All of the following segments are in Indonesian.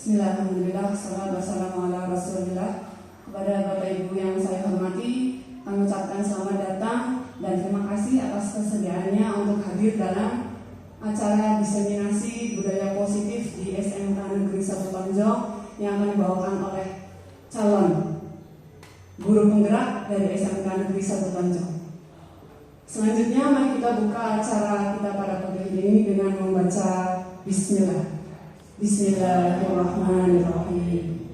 Bismillahirrahmanirrahim. Wassalatu wassalamu ala Rasulillah. Kepada Bapak Ibu yang saya hormati, kami ucapkan selamat datang dan terima kasih atas kesediaannya untuk hadir dalam acara diseminasi budaya positif di SMK Negeri 1 Tonjong yang akan dibawakan oleh calon guru penggerak dari SMK Negeri 1 Tonjong. Selanjutnya mari kita buka acara kita pada pagi ini dengan membaca Bismillah. Bismillahirrahmanirrahim.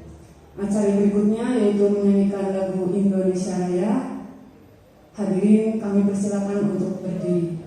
Acara berikutnya yaitu menyanyikan lagu Indonesia Raya. Hadirin kami persilakan untuk berdiri.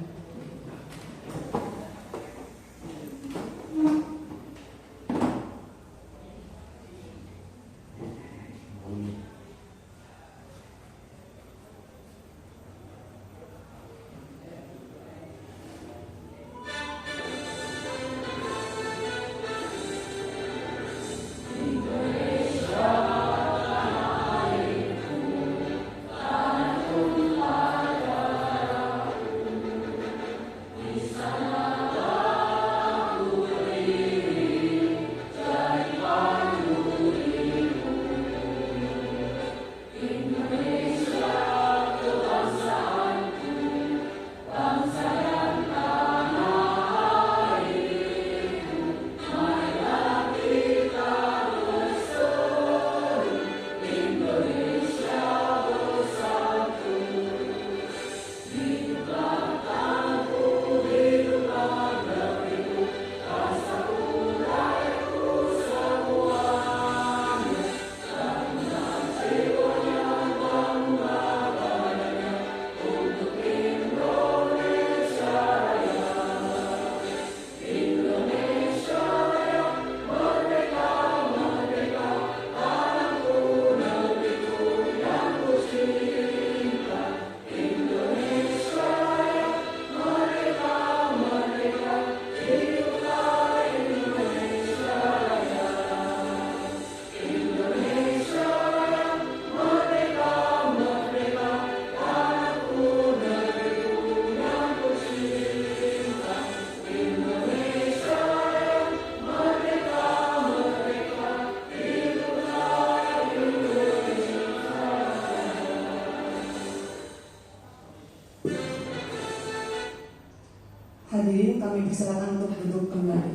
Hadirin kami persilakan untuk duduk kembali.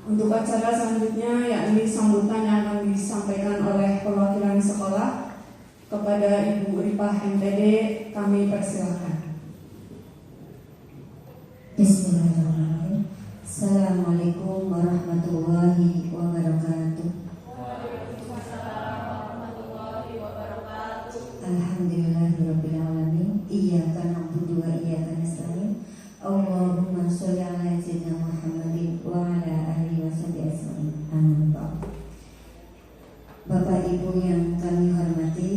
Untuk acara selanjutnya yakni sambutan yang akan disampaikan oleh perwakilan sekolah kepada Ibu Ripah MPD, kami persilakan. Bismillahirrahmanirrahim. Assalamualaikum warahmatullahi wabarakatuh. Alhamdulillahirabbil alamin. Iyyaka na'budu wa iyyaka nasta'in. Allahumma sholli ala sayyidina Muhammadin wa ala alihi washabihi ajmain. Amin. Bapak Ibu yang kami hormati,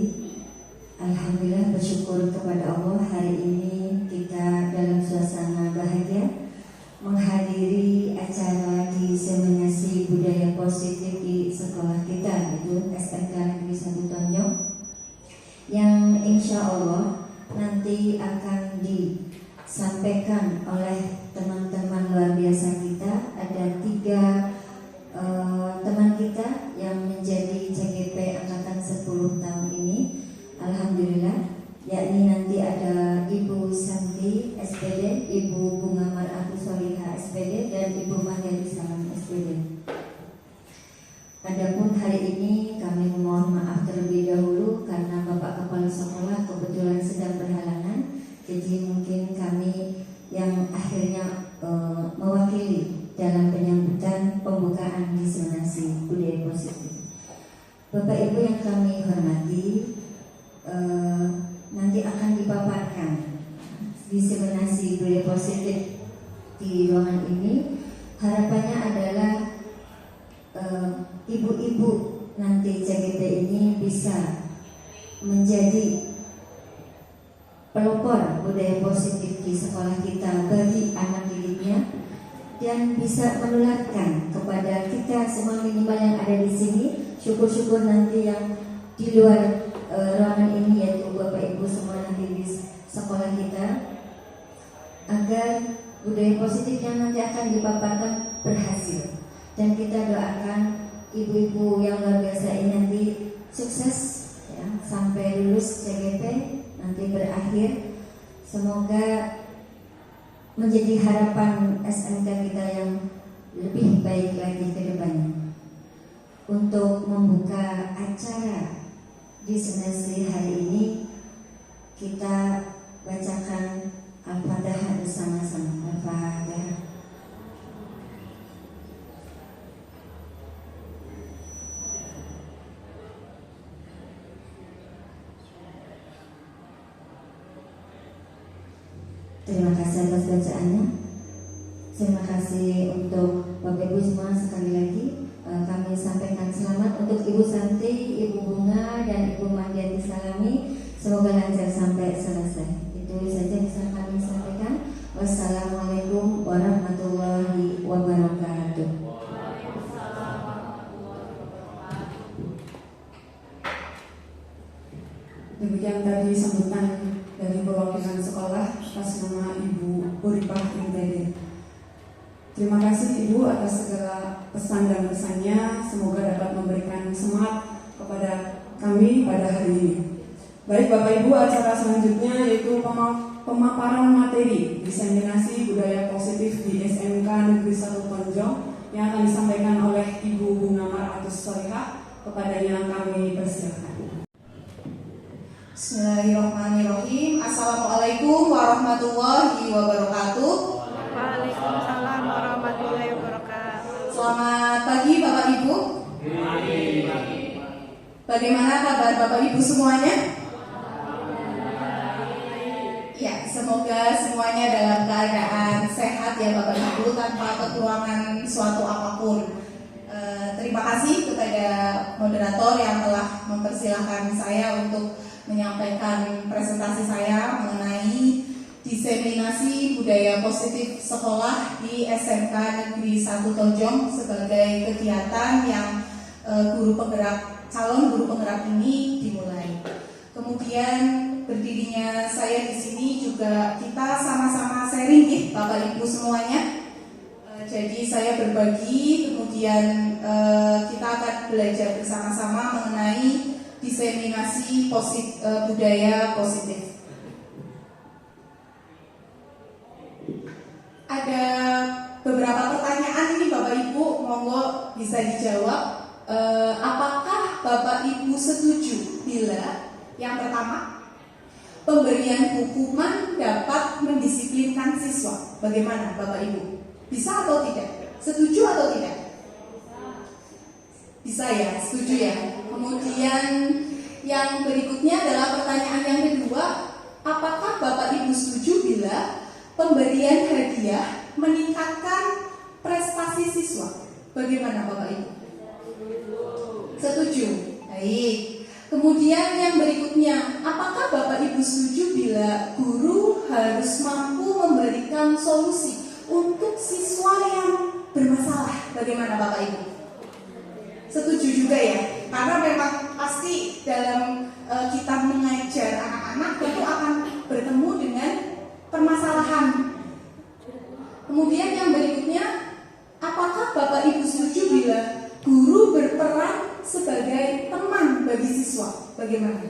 alhamdulillah bersyukur kepada Allah hari ini kita dalam suasana bahagia menghadiri acara diseminasi budaya positif di sekolah kita, yaitu SMK Negeri 1 Tonjong, yang insya Allah nanti akan disampaikan oleh teman-teman luar biasa kita. Ada 3 teman kita yang menjadi CGP Angkatan 10 tahun ini, alhamdulillah, yakni nanti ada Ibu Santi SPD, Ibu Bunga Mar'atu Solihah SPD, dan Ibu Mahyadi Salam SPD. Adapun hari ini kami mohon maaf terlebih dahulu karena Bapak Kepala Sekolah kebetulan sedang berhalangan. Jadi mungkin kami yang akhirnya mewakili dalam penyambutan pembukaan diseminasi budaya positif. Bapak Ibu yang kami hormati, nanti diseminasi budaya positif di ruangan ini. Harapannya adalah ibu-ibu nanti CGP ini bisa menjadi pelopor budaya positif di sekolah kita bagi anak didiknya, dan bisa menularkan kepada kita semua minimal yang ada di sini. Syukur-syukur nanti yang di luar ruangan ini, yaitu Bapak Ibu semua nanti di sekolah kita, agar budaya positif yang nanti akan dipaparkan berhasil. Dan kita doakan ibu-ibu yang luar biasa ini nanti sukses ya, sampai lulus CGP nanti berakhir. Semoga menjadi harapan SMK kita yang lebih baik lagi ke depannya. Untuk membuka acara di seminasi hari ini, kita bacakan Al-Fatihah bersama-sama. Al-Fatihah. Terima kasih atas bacaannya. Terima kasih untuk Bapak Ibu semua. Sekali lagi kami sampaikan selamat untuk Ibu Santi, Ibu Bunga, dan Ibu Mandiati Salami. Semoga lancar sampai selesai. Itu saja bisa kami sampaikan. Wassalamualaikum warahmatullahi wabarakatuh. Demikian tadi sambutan dari perwakilan sekolah atas nama Ibu Uripah MTD. Terima kasih Ibu atas segala pesan dan pesannya. Semoga dapat memberikan semangat kepada kami pada hari ini. Baik Bapak Ibu, acara selanjutnya yaitu pemaparan materi diseminasi budaya positif di SMK Negeri 1 Tonjong yang akan disampaikan oleh Ibu Bunga Maratus Solihah. Kepadanya kami persilakan. Bismillahirrahmanirrahim. Assalamualaikum warahmatullahi wabarakatuh. Waalaikumsalam warahmatullahi wabarakatuh. Selamat pagi Bapak Ibu. Bagaimana kabar Bapak Ibu semuanya? Ya, semoga semuanya dalam keadaan sehat ya Bapak Ibu, tanpa kekurangan suatu apapun. Terima kasih kepada moderator yang telah mempersilahkan saya untuk menyampaikan presentasi saya mengenai diseminasi budaya positif sekolah di SMK Negeri 1 Tonjong sebagai kegiatan yang calon guru penggerak ini dimulai. Kemudian berdirinya saya di sini juga kita sama-sama sharing ya Bapak Ibu semuanya. Jadi saya berbagi, kemudian kita akan belajar bersama-sama mengenai diseminasi budaya positif. Ada beberapa pertanyaan ini Bapak Ibu, monggo bisa dijawab. Apakah Bapak Ibu setuju bila yang pertama, pemberian hukuman dapat mendisiplinkan siswa? Bagaimana Bapak Ibu? Bisa atau tidak? Setuju atau tidak? Bisa ya, setuju ya. Kemudian yang berikutnya adalah pertanyaan yang kedua, apakah Bapak Ibu setuju bila pemberian hadiah meningkatkan prestasi siswa? Bagaimana Bapak Ibu? Setuju. Baik. Kemudian yang berikutnya, apakah Bapak Ibu setuju bila guru harus mampu memberikan solusi untuk siswa yang bermasalah? Bagaimana Bapak Ibu? Setuju juga ya, karena memang pasti dalam kita mengajar anak-anak itu akan bertemu dengan permasalahan. Kemudian yang berikutnya, apakah Bapak Ibu setuju bila guru berperan sebagai teman bagi siswa? Bagaimana?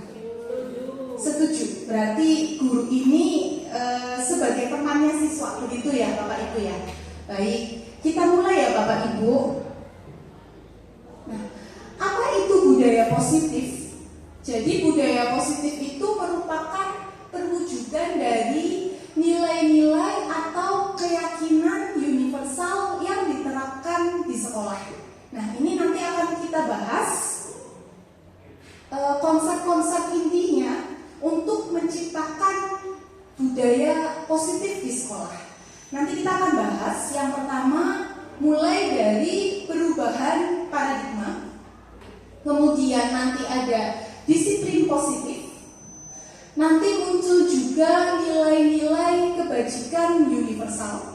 Setuju. Berarti guru ini sebagai temannya siswa, begitu ya Bapak Ibu ya. Baik, kita mulai ya Bapak Ibu. Nah, apa itu budaya positif? Jadi budaya positif itu merupakan perwujudan dari nilai-nilai atau keyakinan universal yang diterapkan di sekolah. Nah, ini nanti akan kita bahas konsep-konsep intinya untuk menciptakan budaya positif di sekolah. Nanti kita akan bahas yang pertama mulai dari perubahan paradigma, kemudian nanti ada disiplin positif, nanti muncul juga nilai-nilai kebajikan universal.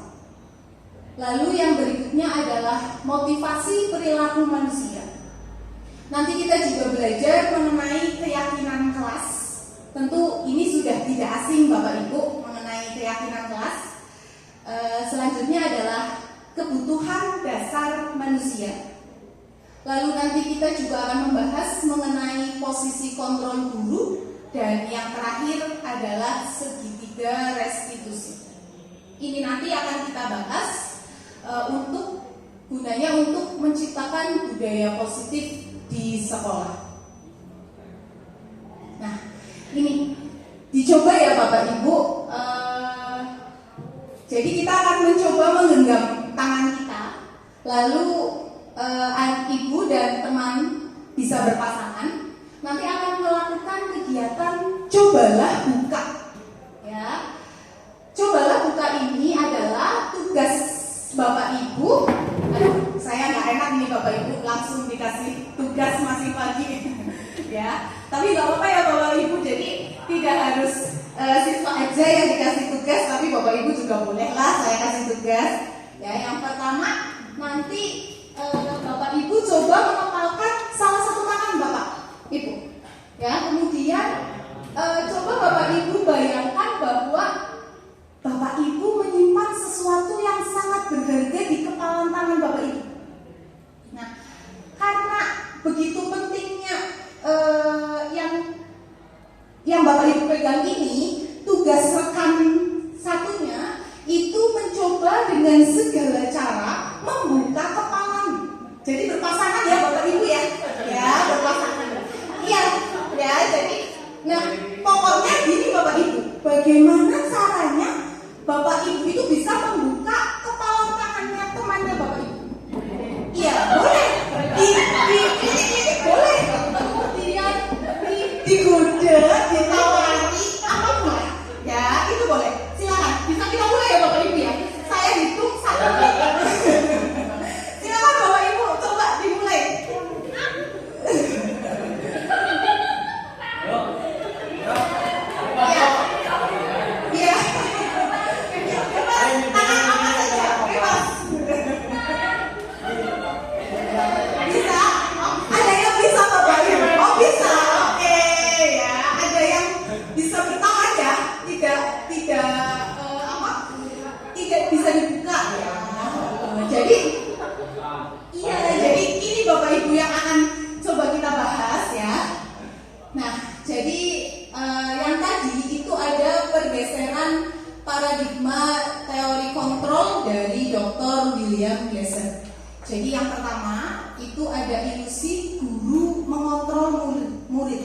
Lalu yang berikutnya adalah motivasi perilaku manusia. Nanti kita juga belajar mengenai keyakinan kelas. Tentu ini sudah tidak asing Bapak Ibu mengenai keyakinan kelas. Selanjutnya adalah kebutuhan dasar manusia. Lalu nanti kita juga akan membahas mengenai posisi kontrol guru. Dan yang terakhir adalah segitiga restitusi. Ini nanti akan kita bahas gunanya untuk menciptakan budaya positif di sekolah. Nah, ini dicoba ya Bapak Ibu. Jadi kita akan mencoba menggenggam tangan kita, lalu ibu dan teman bisa berpasangan. Nanti akan melakukan kegiatan cobalah buka. Ya, cobalah buka ini adalah tugas Bapak Ibu. Aduh, saya nggak enak nih Bapak Ibu langsung dikasih tugas masih pagi. Ya, tapi nggak apa-apa ya Bapak Ibu. Jadi tidak harus siswa aja yang dikasih tugas, tapi Bapak Ibu juga bolehlah saya kasih tugas. Ya, yang pertama nanti Bapak Ibu coba mengepalkan salah satu tangan Bapak Ibu. Ya, kemudian coba Bapak Ibu bayangkan bahwa Bapak Ibu menyimpan sesuatu yang sangat berharga di kepalan tangan Bapak Ibu. Nah, karena begitu pentingnya yang Bapak Ibu pegang ini, tugas rekan satunya itu mencoba dengan segala cara membuka kepalan. Jadi berpasangan ya Bapak Ibu ya, ya berpasangan. Iya, ya jadi, nah pokoknya gini Bapak Ibu, bagaimana caranya Bapak Ibu itu bisa membuka kepalan tangannya temannya Bapak Ibu? Iya boleh, boleh, kemudian digoda, ditawari, apapun ya itu boleh. Silakan, bisa kita mulai ya Bapak Ibu ya. Saya hitung 1. Silakan Bapak Ibu, coba dimulai. Ya, ya. Tangan apa saja, bebas. Bisa? Ada yang bisa Bapak Ibu? Oh bisa, oke ya. Ada yang bisa bertahan ya, tidak bisa dibuka ya. Jadi, iya. Jadi ini Bapak Ibu yang akan coba kita bahas ya. Nah, jadi yang tadi itu ada pergeseran paradigma teori kontrol dari Dr. William Glasser. Jadi yang pertama itu ada ilusi guru mengontrol murid.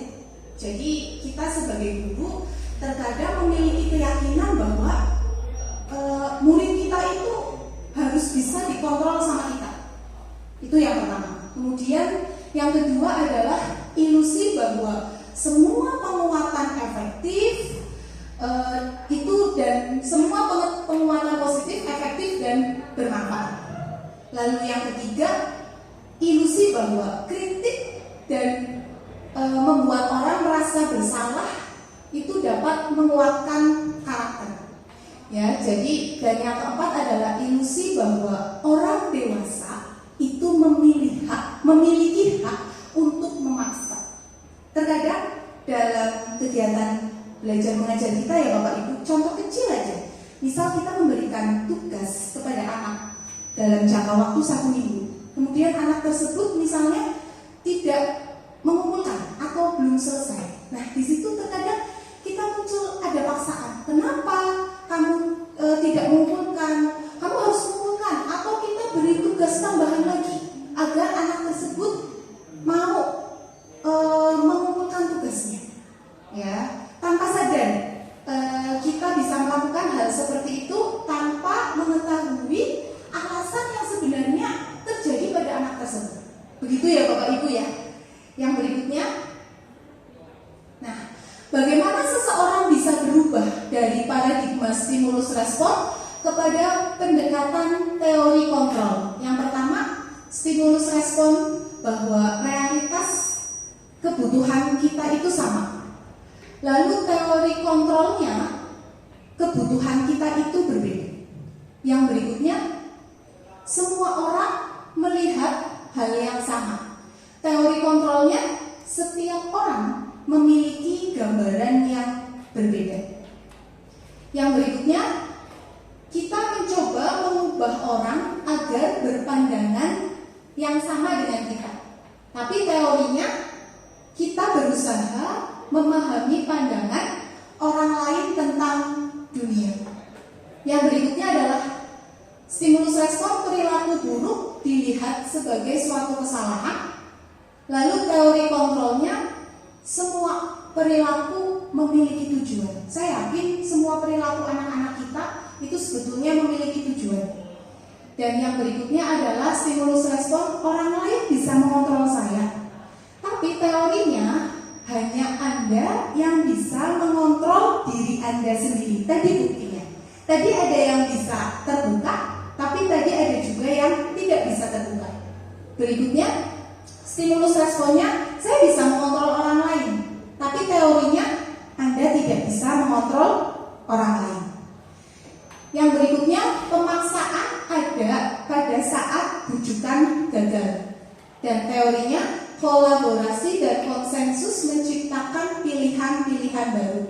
Jadi kita sebagai guru terkadang memiliki keyakinan bahwa murid kita itu harus bisa dikontrol sama kita. Itu yang pertama. Kemudian yang kedua adalah ilusi bahwa semua penguatan efektif itu dan semua penguatan positif efektif dan bermanfaat. Lalu yang ketiga, ilusi bahwa kritik dan membuat orang merasa bersalah itu dapat menguatkan karakter. Ya, jadi dan yang keempat adalah ilusi bahwa orang dewasa itu memiliki hak untuk memaksa. Terkadang dalam kegiatan belajar mengajar kita ya Bapak Ibu, contoh kecil aja. Misal kita memberikan tugas kepada anak dalam jangka waktu 1 minggu. Kemudian anak tersebut misalnya tidak mengumpulkan atau belum selesai. Nah, di situ terkadang kita muncul ada paksaan. Kenapa kamu tidak mengumpulkan? Kamu harus mengumpulkan. Atau kita beri tugas tambahan lagi agar anak tersebut mau mengumpulkan tugasnya. Ya, tanpa sadar kita bisa melakukan hal seperti itu tanpa mengetahui alasan yang sebenarnya terjadi pada anak tersebut. Begitu ya Bapak Ibu ya. Yang berikutnya, nah, bagaimana seseorang bisa berubah dari paradigma membahas stimulus respon kepada pendekatan teori kontrol. Yang pertama, stimulus respon bahwa realitas kebutuhan kita itu sama. Lalu teori kontrolnya, kebutuhan kita itu berbeda. Yang berikutnya, semua orang melihat hal yang sama. Teori kontrolnya, setiap orang memiliki gambaran yang berbeda. Yang berikutnya, kita mencoba mengubah orang agar berpandangan yang sama dengan kita. Tapi teorinya, kita berusaha memahami pandangan orang lain tentang dunia. Yang berikutnya adalah stimulus respon perilaku buruk dilihat sebagai suatu kesalahan. Lalu teori kontrolnya, semua perilaku memiliki tujuan. Saya yakin semua perilaku anak-anak kita itu sebetulnya memiliki tujuan. Dan yang berikutnya adalah stimulus respon, orang lain bisa mengontrol saya. Tapi teorinya, hanya Anda yang bisa mengontrol diri Anda sendiri. Tadi buktinya. Tadi ada yang bisa terbuka, tapi tadi ada juga yang tidak bisa terbuka. Berikutnya, stimulus responnya, saya bisa mengontrol orang lain. Tapi teorinya, Anda tidak bisa mengontrol orang lain. Yang berikutnya, pemaksaan ada pada saat bujukan gagal. Dan teorinya, kolaborasi dan konsensus menciptakan pilihan-pilihan baru.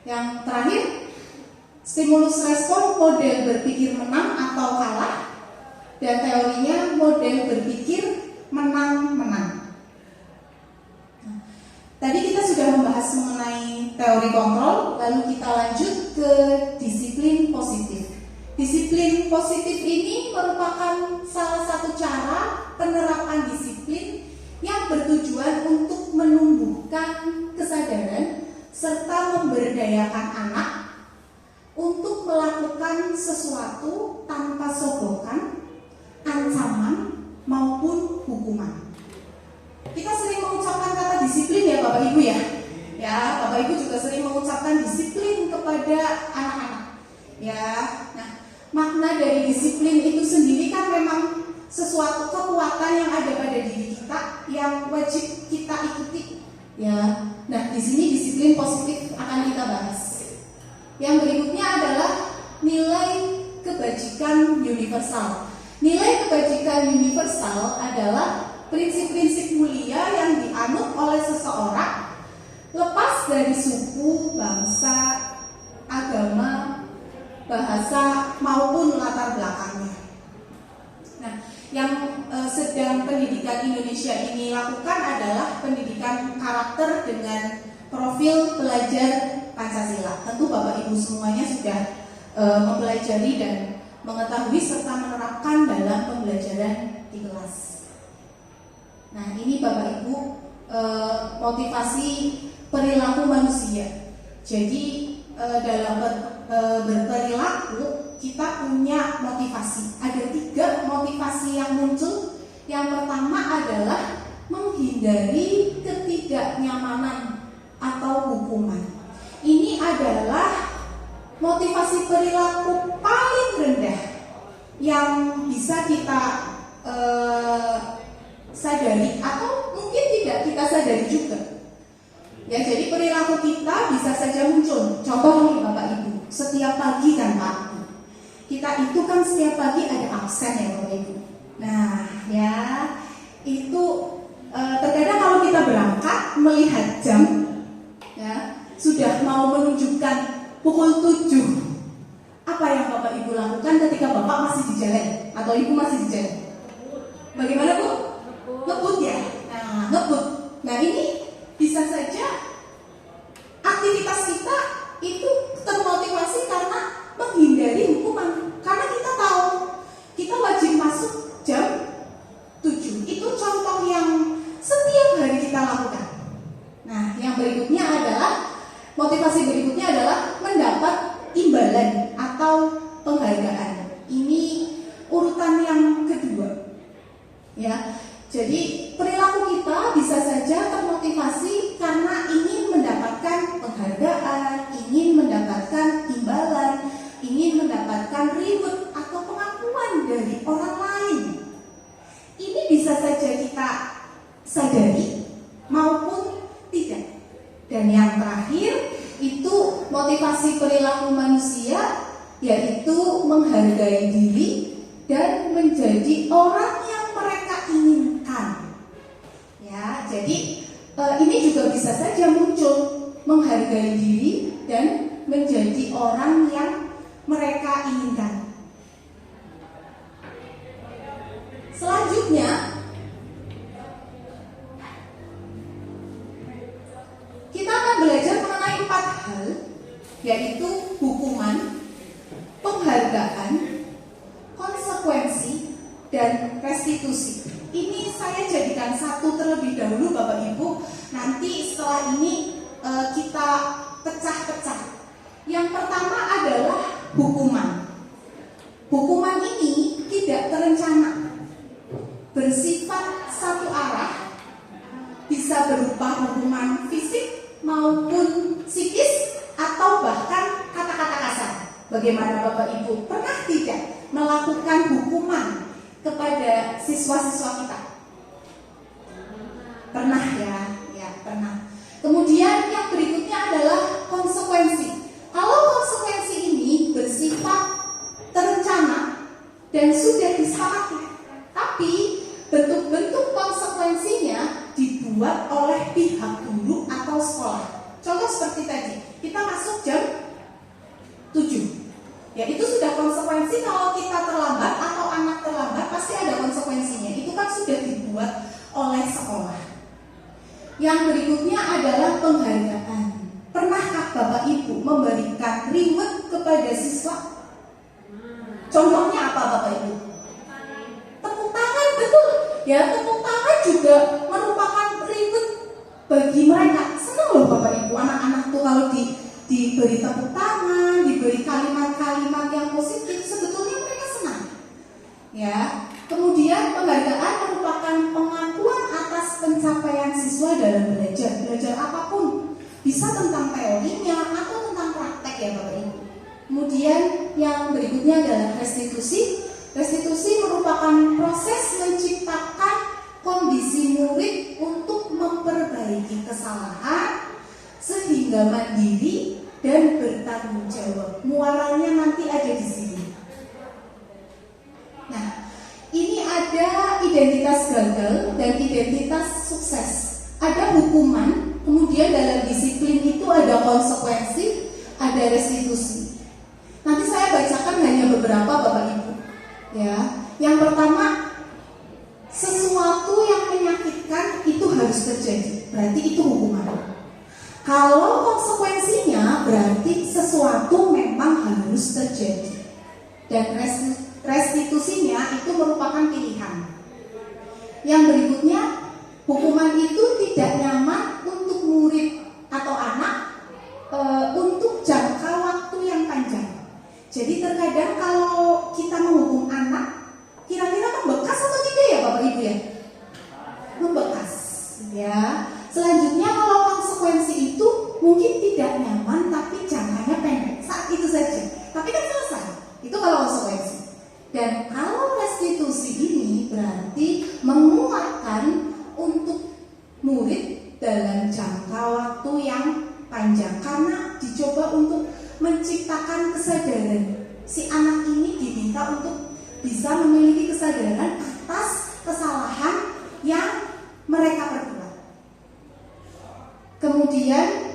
Yang terakhir, stimulus respon model berpikir menang atau kalah. Dan teorinya model berpikir menang-menang. Tadi kita sudah membahas mengenai teori kontrol, lalu kita lanjut ke disiplin positif. Disiplin positif ini merupakan salah satu cara penerapan disiplin yang bertujuan untuk menumbuhkan kesadaran serta memberdayakan anak untuk melakukan sesuatu tanpa sogokan, ancaman, maupun hukuman. Kita sering mengucapkan kata disiplin ya Bapak Ibu ya. Ya, Bapak Ibu juga sering mengucapkan disiplin kepada anak-anak. Ya, nah makna dari disiplin itu sendiri kan memang sesuatu kekuatan yang ada pada diri kita yang wajib kita ikuti. Ya, nah di sini disiplin positif akan kita bahas. Yang berikutnya adalah nilai kebajikan universal. Nilai kebajikan universal adalah prinsip-prinsip mulia yang dianut oleh seseorang lepas dari suku, bangsa, agama, bahasa maupun latar belakangnya. Nah, yang sedang pendidikan Indonesia ini lakukan adalah pendidikan karakter dengan profil pelajar Pancasila. Tentu Bapak Ibu semuanya sudah mempelajari dan mengetahui serta menerapkan dalam pembelajaran di kelas. Nah, ini Bapak Ibu motivasi perilaku manusia. Jadi dalam berperilaku kita punya motivasi. Ada 3 motivasi yang muncul. Yang pertama adalah menghindari ketidaknyamanan atau hukuman. Ini adalah motivasi perilaku paling rendah yang bisa kita sadari atau mungkin tidak kita sadari juga. Ya, jadi perilaku kita bisa saja muncul. Contoh nih Bapak Ibu, setiap pagi kan Pak, kita itu kan setiap pagi ada absen ya Bapak Ibu. Nah, ya itu terkadang kalau kita berangkat melihat jam, ya sudah mau menunjukkan pukul 7. Apa yang Bapak Ibu lakukan ketika Bapak masih di jalan atau Ibu masih di jalan? Bagaimana Bu? Ngebut ya? Nah, ngebut. Nah, ini bisa saja aktivitas kita itu termotivasi karena menghindari hukuman. Karena kita tahu kita wajib masuk jam 7. Itu contoh yang setiap hari kita lakukan. Nah, yang berikutnya adalah motivasi berikutnya adalah mendapat imbalan atau penghargaan. Ini urutan yang kedua. Ya, mendapatkan reward atau pengakuan dari orang lain. Ini bisa saja kita sadari maupun tidak. Dan yang terakhir itu motivasi perilaku manusia, yaitu menghargai diri dan menjadi orang yang mereka inginkan. Ya, jadi ini juga bisa saja muncul menghargai diri dan menjadi orang yang mereka inginkan. Selanjutnya, kita akan belajar mengenai 4 hal, yaitu hukuman, penghargaan, konsekuensi, dan restitusi. Ini saya jadikan satu terlebih dahulu Bapak Ibu. Nanti setelah ini kita pecah-pecah. Yang pertama adalah hukuman. Hukuman ini tidak terencana, bersifat satu arah, bisa berupa hukuman fisik maupun psikis atau bahkan kata-kata kasar. Bagaimana Bapak Ibu? Pernah tidak melakukan hukuman kepada siswa-siswa kita? Pernah ya, pernah. Kemudian yang berikutnya adalah konsekuensi. Kalau konsekuensi ini bersifat terencana dan sudah disepakati, tapi bentuk-bentuk konsekuensinya dibuat oleh pihak guru atau sekolah. Contoh seperti tadi, kita masuk jam 7. Ya, itu sudah konsekuensi. Kalau kita terlambat atau anak terlambat pasti ada konsekuensinya. Itu kan sudah dibuat oleh sekolah. Yang berikutnya adalah penghargaan. Pernahkah Bapak Ibu memberikan reward kepada siswa? Contohnya apa Bapak Ibu? Tepuk tangan, betul. Ya, tepuk tangan juga merupakan reward bagi mereka. Senang loh Bapak Ibu, anak-anak tuh kalau diberi tepuk tangan, diberi kalimat-kalimat yang positif, sebetulnya mereka senang. Ya. Kemudian penghargaan merupakan pengakuan atas pencapaian siswa dalam belajar apapun, bisa tentang teorinya atau tentang praktek ya Bapak Ibu. Kemudian yang berikutnya adalah restitusi. Restitusi merupakan proses menciptakan kondisi murid untuk memperbaiki kesalahan sehingga mandiri dan bertanggung jawab. Muaranya nanti ada di sini. Nah, ini ada identitas gagal dan identitas sukses. Ada hukuman, kemudian dalam disiplin itu ada konsekuensi, ada restitusi. Nanti saya bacakan hanya beberapa Bapak Ibu. Ya, yang pertama, sesuatu yang menyakitkan itu harus terjadi, berarti itu hukuman. Kalau konsekuensinya berarti sesuatu memang harus terjadi. Dan restitusinya itu merupakan pilihan. Yang berikutnya, hukuman itu tidak nyaman untuk murid atau anak untuk jangka waktu yang panjang. Jadi terkadang kalau kita menghukum anak, kira-kira membekas atau tidak ya Bapak Ibu ya? Membekas ya. Selanjutnya kalau konsekuensi itu mungkin tidak nyaman tapi jangkanya pendek, saat itu saja. Tapi kan selesai. Itu kalau konsekuensi. Dan kalau restitusi ini berarti menguatkan untuk murid dalam jangka waktu yang panjang, karena dicoba untuk menciptakan kesadaran. Si anak ini diminta untuk bisa memiliki kesadaran atas kesalahan yang mereka perbuat. Kemudian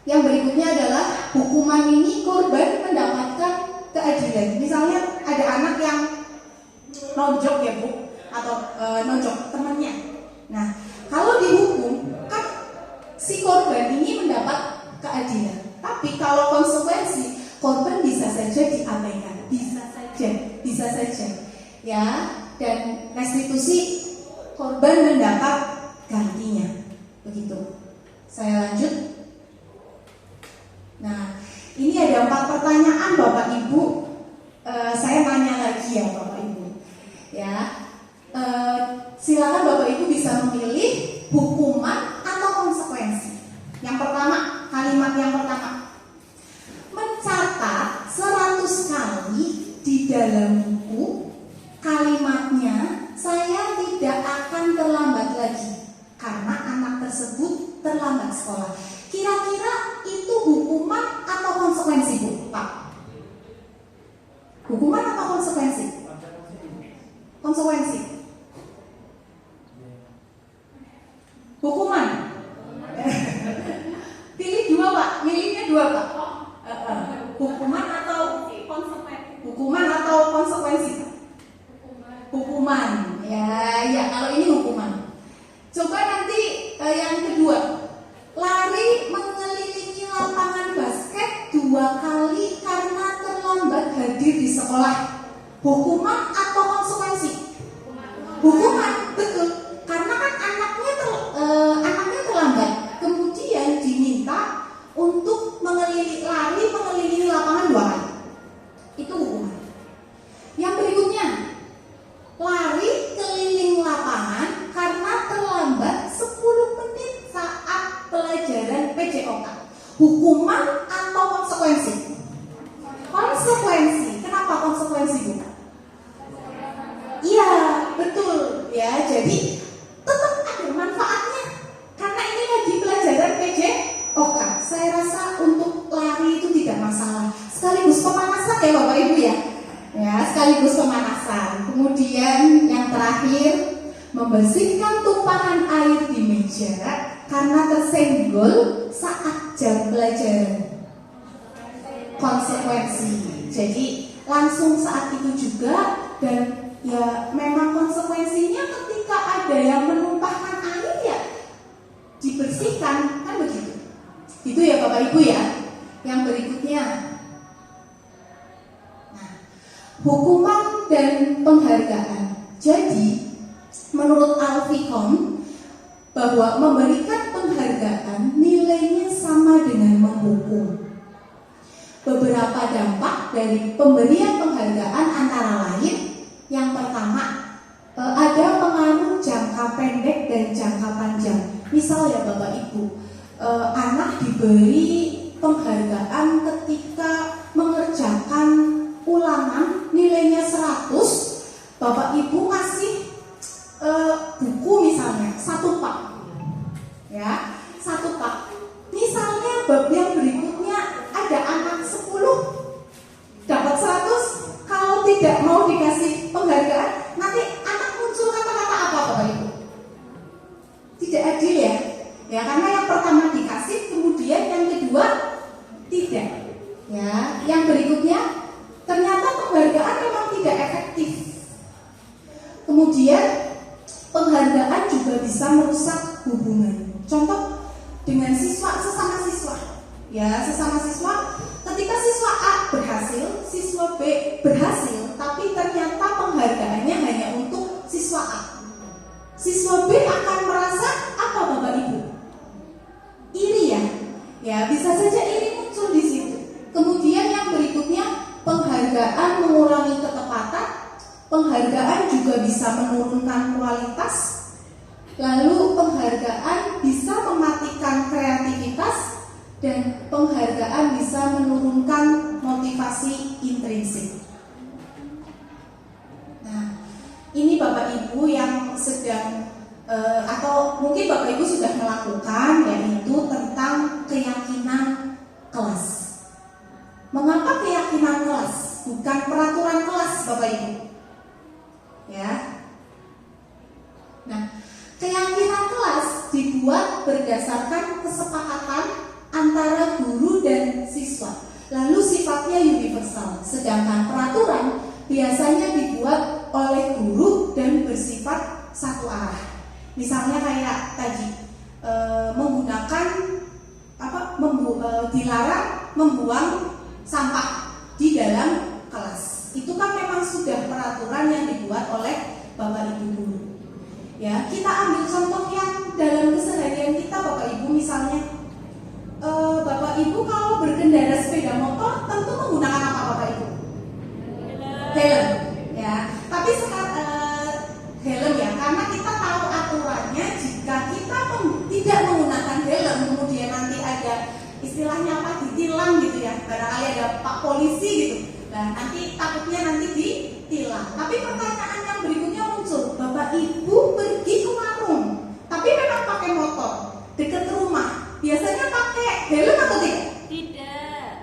yang berikutnya adalah hukuman ini korban mendapatkan keadilan. Misalnya ada anak yang nonjok ya Bu, atau nonjok temannya. Nah, kalau dihukum kan si korban ini mendapat keadilan. Tapi kalau konsekuensi, korban bisa saja diabaikan, bisa saja, ya. Dan restitusi, korban mendapat gantinya, begitu. Saya lanjut. Nah, ini ada 4 pertanyaan Bapak Ibu. Saya tanya lagi ya Bapak Ibu, ya. Silakan Bapak Ibu bisa memilih hukuman atau konsekuensi. Yang pertama, kalimat yang pertama, mencatat 100 kali konsekuensi? Hukuman. Pilih dua Pak, milihnya dua Pak. Hukuman atau konsekuensi? Hukuman. Ya kalau ini hukuman. Coba nanti yang kedua, lari mengelilingi lapangan basket 2 kali karena terlambat hadir di sekolah. Hukuman atau konsekuensi? Hukuman, betul. Karena kan anaknya terlambat, kemudian diminta untuk lari mengelilingi lapangan 2 kali. Itu hukuman. Yang berikutnya, lari keliling lapangan karena terlambat 10 menit saat pelajaran PJOK. Hukuman atau konsekuensi? Konsekuensi. Kenapa konsekuensi, Bu? Iya, betul. Ya, jadi tetap ada manfaatnya. Karena ini lagi pelajaran PJOK. Saya rasa untuk lari itu tidak masalah. Sekaligus pemanasan ya Bapak Ibu ya. Ya, sekaligus pemanasan. Kemudian yang terakhir, membersihkan tumpahan air di meja karena tersenggol saat jam pelajaran. Konsekuensi. Jadi langsung saat itu juga, dan ya memang konsekuensinya ketika ada yang menumpahkan air ya dibersihkan, kan begitu. Itu ya Bapak Ibu ya. Yang berikutnya, hukuman dan penghargaan. Jadi menurut Alficom bahwa memberikan penghargaan nilainya sama dengan menghukum. Beberapa dampak dari pemberian penghargaan antara lain, yang pertama, ada pengaruh jangka pendek dan jangka panjang. Misal ya Bapak Ibu, anak diberi penghargaan ketika mengerjakan ulangan nilainya 100, Bapak Ibu kasih buku misalnya 1 pak, ya 1 pak. Misalnya bab yang berikutnya ada anak 10 dapat 100, kalau tidak mau dikasih penghargaan, nanti anak muncul kata-kata apa Bapak Ibu? Tidak adil ya. Ya karena yang pertama dikasih, kemudian yang kedua tidak. Ya, yang berikutnya ternyata penghargaan memang tidak efektif. Kemudian penghargaan juga bisa merusak hubungan. Contoh dengan sesama siswa. Ya, sesama siswa, ketika siswa A berhasil, siswa B berhasil, tapi ternyata penghargaannya hanya untuk siswa A. Siswa B akan merasa apa Bapak Ibu? Iri ya. Ya, bisa saja iri muncul di situ. Kemudian yang berikutnya, penghargaan mengurangi ketepatan, penghargaan juga bisa menurunkan kualitas, lalu penghargaan bisa mematikan kreativitas, dan penghargaan bisa menurunkan motivasi intrinsik. Nah, ini Bapak Ibu yang sedang atau mungkin Bapak Ibu sudah melakukan, yaitu tentang keyakinan kelas. Mengapa keyakinan kelas, bukan peraturan kelas Bapak Ibu? Ya. Nah, keyakinan kelas dibuat berdasarkan kesepakatan antara guru dan siswa. Lalu sifatnya universal. Sedangkan peraturan biasanya dibuat oleh guru dan bersifat satu arah. Misalnya kayak tadi menggunakan dilarang membuang sampah di dalam kelas. Itu kan memang sudah peraturan yang dibuat oleh Bapak Ibu guru. Ya, kita ambil contoh yang dalam keseharian kita Bapak Ibu, misalnya Bapak Ibu kalau berkendara sepeda motor tentu menggunakan apa Bapak Ibu? Helm. Ya, tapi sekarang helm ya, karena kita tahu aturannya, jika kita tidak menggunakan helm, kemudian nanti ada istilahnya apa, ditilang gitu ya, barangkali ada Pak Polisi gitu. Nah, nanti takutnya nanti ditilang. Tapi pertanyaan yang berikutnya muncul, Bapak Ibu pergi ke warung, tapi memang pakai motor dekat rumah, biasanya pakai helm atau tidak?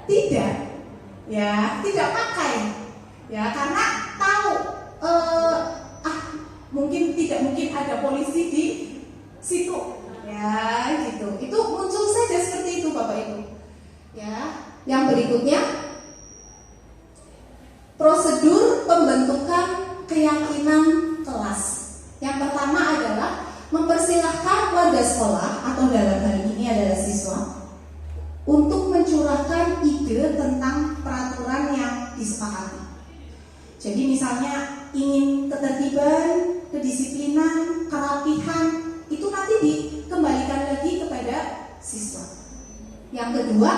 Tidak. Ya, tidak pakai. Ya, karena tahu tidak mungkin ada polisi di situ. Ya, gitu. Itu muncul saja seperti itu, Bapak Ibu. Ya, yang berikutnya prosedur pembentukan keyakinan kelas. Yang pertama adalah mempersilahkan warga sekolah atau dalam hal ini adalah siswa untuk mencurahkan ide tentang peraturan yang disepakati. Jadi misalnya ingin ketertiban, kedisiplinan, kerapihan, itu nanti dikembalikan lagi kepada siswa. Yang kedua,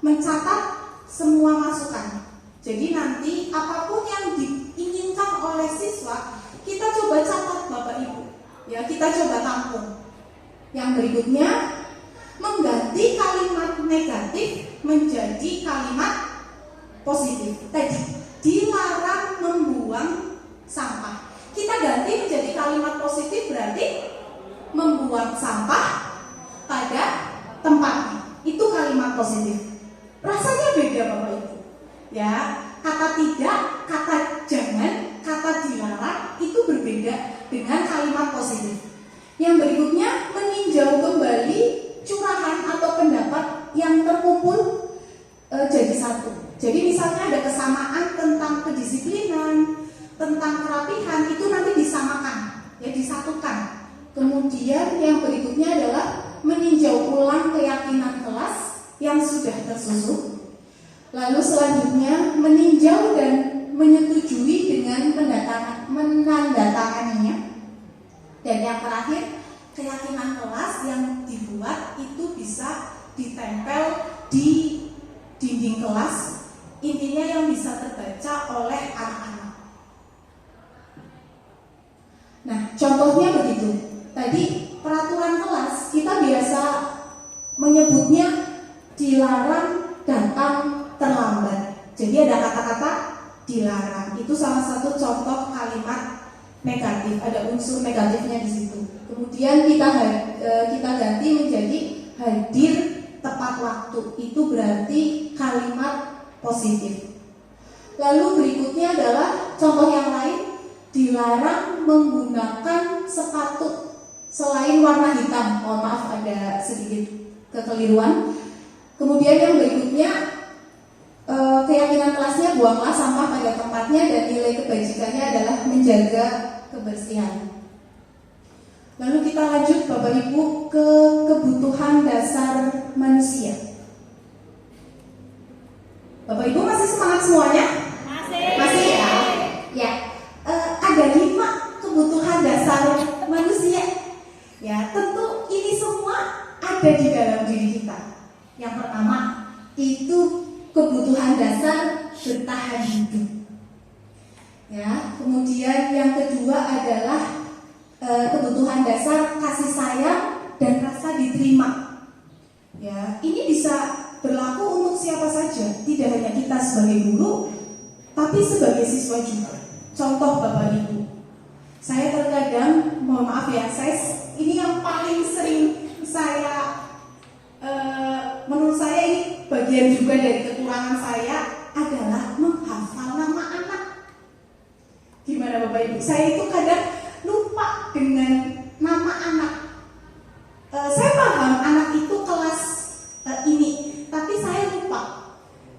mencatat semua masukan. Jadi nanti apapun yang diinginkan oleh siswa, kita coba catat Bapak Ibu. Ya, kita coba tampung. Yang berikutnya, mengganti kalimat negatif menjadi kalimat positif. Tadi, dilarang membuang sampah. Kita ganti menjadi kalimat positif berarti membuang sampah pada tempatnya. Itu kalimat positif. Rasanya beda Bapak Ibu. Ya, kata tidak, kata jangan, kata dilarang itu berbeda dengan kalimat positif. Yang berikutnya, meninjau kembali curahan atau pendapat yang terkumpul jadi satu. Jadi misalnya ada kesamaan tentang kedisiplinan, tentang kerapihan, itu nanti disamakan, ya disatukan. Kemudian yang berikutnya adalah meninjau ulang keyakinan kelas yang sudah tersusun. Lalu selanjutnya meninjau dan menyetujui dengan menandatanganinya. Dan yang terakhir, keyakinan kelas yang dibuat itu bisa ditempel di dinding kelas, intinya yang bisa terbaca oleh anak-anak. Nah, contohnya begitu. Tadi peraturan kelas kita biasa menyebutnya dilarang datang terlambat. Jadi ada kata-kata dilarang. Itu salah satu contoh kalimat negatif. Ada unsur negatifnya di situ. Kemudian kita ganti menjadi hadir tepat waktu. Itu berarti kalimat positif. Lalu berikutnya adalah contoh yang lain, dilarang menggunakan sepatu selain warna hitam. Mohon maaf ada sedikit kekeliruan. Kemudian yang berikutnya, keyakinan kelasnya buanglah sampah pada tempatnya dan nilai kebajikannya adalah menjaga kebersihan. Lalu kita lanjut Bapak Ibu ke kebutuhan dasar manusia. Bapak Ibu masih semangat semuanya? Masih ya? Ya. Ada 5 kebutuhan dasar manusia. Ya, tentu ini semua ada di dalam diri kita. Yang pertama itu kebutuhan dasar bertahan hidup. Ya, kemudian yang kedua adalah kebutuhan dasar kasih sayang dan rasa diterima. Ya, ini bisa berlaku untuk siapa saja, tidak hanya kita sebagai guru, tapi sebagai siswa juga. Contoh Bapak Ibu, saya terkadang, mohon maaf ya, ini yang paling sering saya menurut saya ini bagian juga dari kekurangan saya adalah menghafal nama anak. Gimana Bapak Ibu? Saya itu kadang lupa dengan nama anak. Saya paham anak itu kelas ini, tapi saya lupa.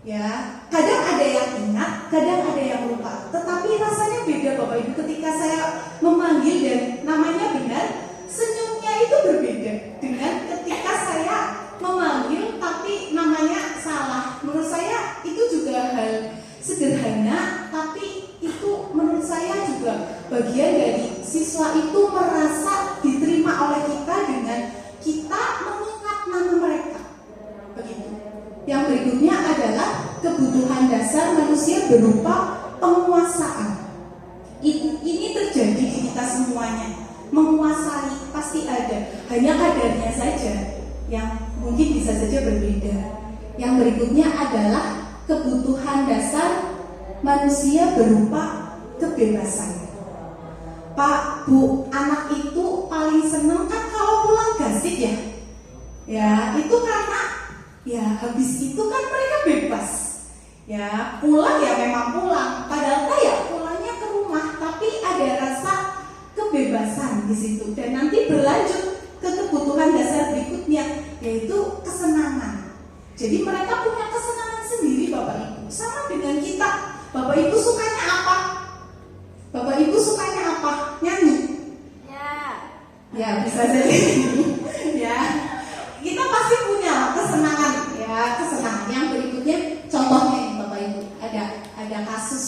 Ya, kadang ada yang ingat, kadang ada yang lupa. Tetapi rasanya beda Bapak Ibu ketika saya memanggil dan namanya benar, senyumnya itu berbeda dengan ketika saya memanggil tapi namanya salah. Menurut saya itu juga hal sederhana, tapi itu menurut saya juga bagian dari siswa itu merasa diterima oleh kita dengan kita mengingat nama mereka. Begitu. Yang berikutnya adalah kebutuhan dasar manusia berupa penguasaan. Ini terjadi di kita semuanya. Menguasai pasti ada, hanya kadarnya saja yang mungkin bisa saja berbeda. Yang berikutnya adalah kebutuhan dasar manusia berupa kebebasan. Pak, Bu, anak itu paling senang kan kalau pulang gasik ya. Ya, itu karena ya habis itu kan mereka bebas. Ya, pulang ya memang pulang. Padahal ya pulangnya ke rumah, tapi ada rasa kebebasan kebebasan di situ, dan nanti berlanjut ke kebutuhan dasar berikutnya, yaitu kesenangan. Jadi mereka punya kesenangan sendiri Bapak Ibu, sama dengan kita. Bapak Ibu sukanya apa? Bapak Ibu sukanya apa? Nyanyi? Ya bisa jadi. Ya, kita pasti punya kesenangan. Ya, kesenangan yang berikutnya. Contohnya ini Bapak Ibu, ada kasus.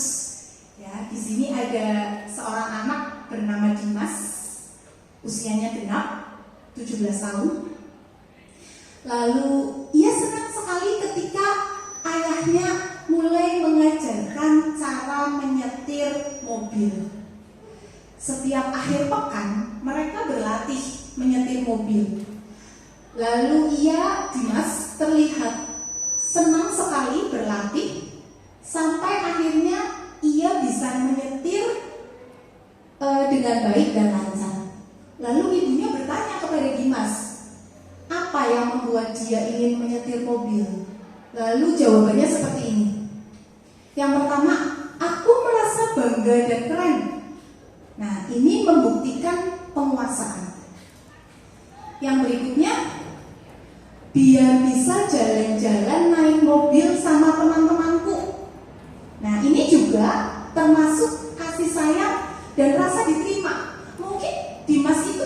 Ya, di sini ada seorang anak bernama Dimas, usianya genap 17 tahun. Lalu ia senang sekali ketika ayahnya mulai mengajarkan cara menyetir mobil. Setiap akhir pekan mereka berlatih menyetir mobil. Lalu Dimas terlihat senang sekali berlatih sampai akhirnya ia bisa menyetir dengan baik dan lancar. Lalu ibunya bertanya kepada Dimas, apa yang membuat dia ingin menyetir mobil? Lalu jawabannya seperti ini. Yang pertama, aku merasa bangga dan keren. Nah, ini membuktikan penguasaan. Yang berikutnya, biar bisa jalan-jalan naik mobil sama teman-temanku. Nah, ini juga termasuk kasih sayang dan rasa diterima. Mungkin Dimas itu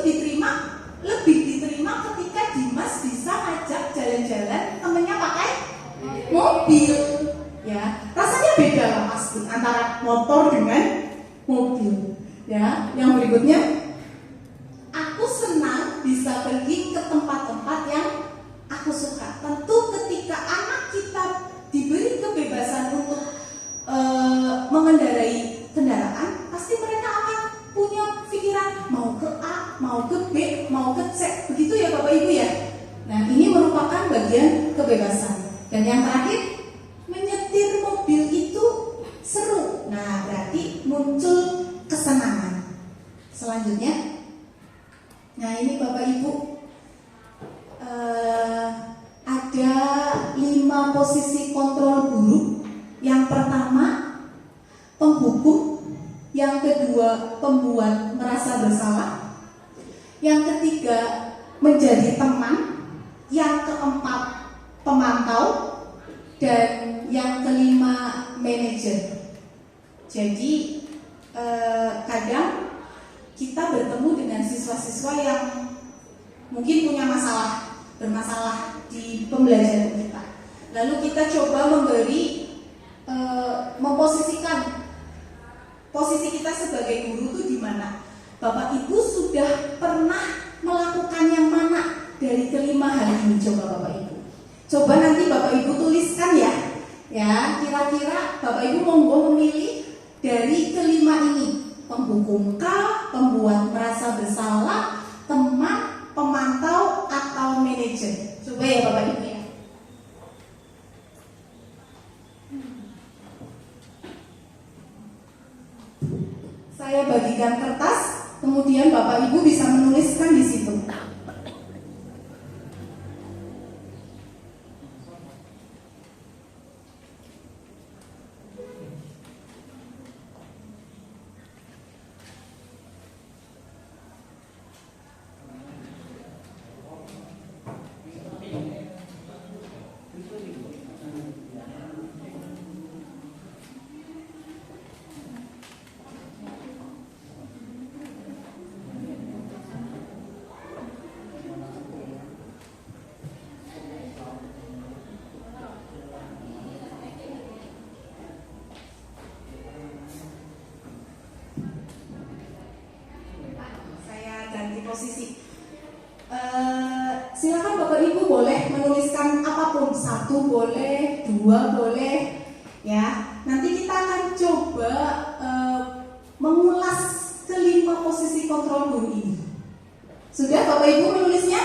lebih diterima ketika Dimas bisa ajak jalan-jalan temennya pakai mobil. Ya, rasanya beda lah pasti antara motor dengan mobil. Ya, yang berikutnya, aku senang bisa pergi ke tempat-tempat yang aku suka. Tentu ketika anak kita diberi kebebasan untuk mengendarai kendaraan, pasti mereka akan punya pikiran mau ke A, mau ke B, mau ke C. Begitu ya Bapak Ibu ya. Nah, ini merupakan bagian kebebasan. Dan yang terakhir, menyetir mobil itu seru. Nah, berarti muncul kesenangan. Selanjutnya, nah ini Bapak Ibu, ada 5 posisi kontrol buruk. Yang pertama, penghukum. Yang kedua, pembuat merasa bersalah. Yang ketiga, menjadi teman. Yang keempat, pemantau. Dan yang kelima, manajer. Jadi kadang kita bertemu dengan siswa-siswa yang mungkin punya bermasalah di pembelajaran kita. Lalu kita coba memposisikan posisi kita sebagai guru itu di mana. Bapak Ibu sudah pernah melakukan yang mana dari kelima hal ini? Coba Bapak Ibu. Coba nanti Bapak Ibu tuliskan ya. Ya, kira-kira Bapak Ibu monggo memilih dari kelima ini. Penghukumkah, pembuat merasa bersalah, teman, pemantau, atau manajer. Coba ya Bapak Ibu ya. Saya bagikan kertas, kemudian Bapak Ibu bisa menuliskan di situ. Posisi. Silakan Bapak Ibu boleh menuliskan apapun, 1 boleh, 2 boleh, ya. Nanti kita akan coba mengulas kelima posisi kontrol guru ini. Sudah Bapak Ibu menulisnya?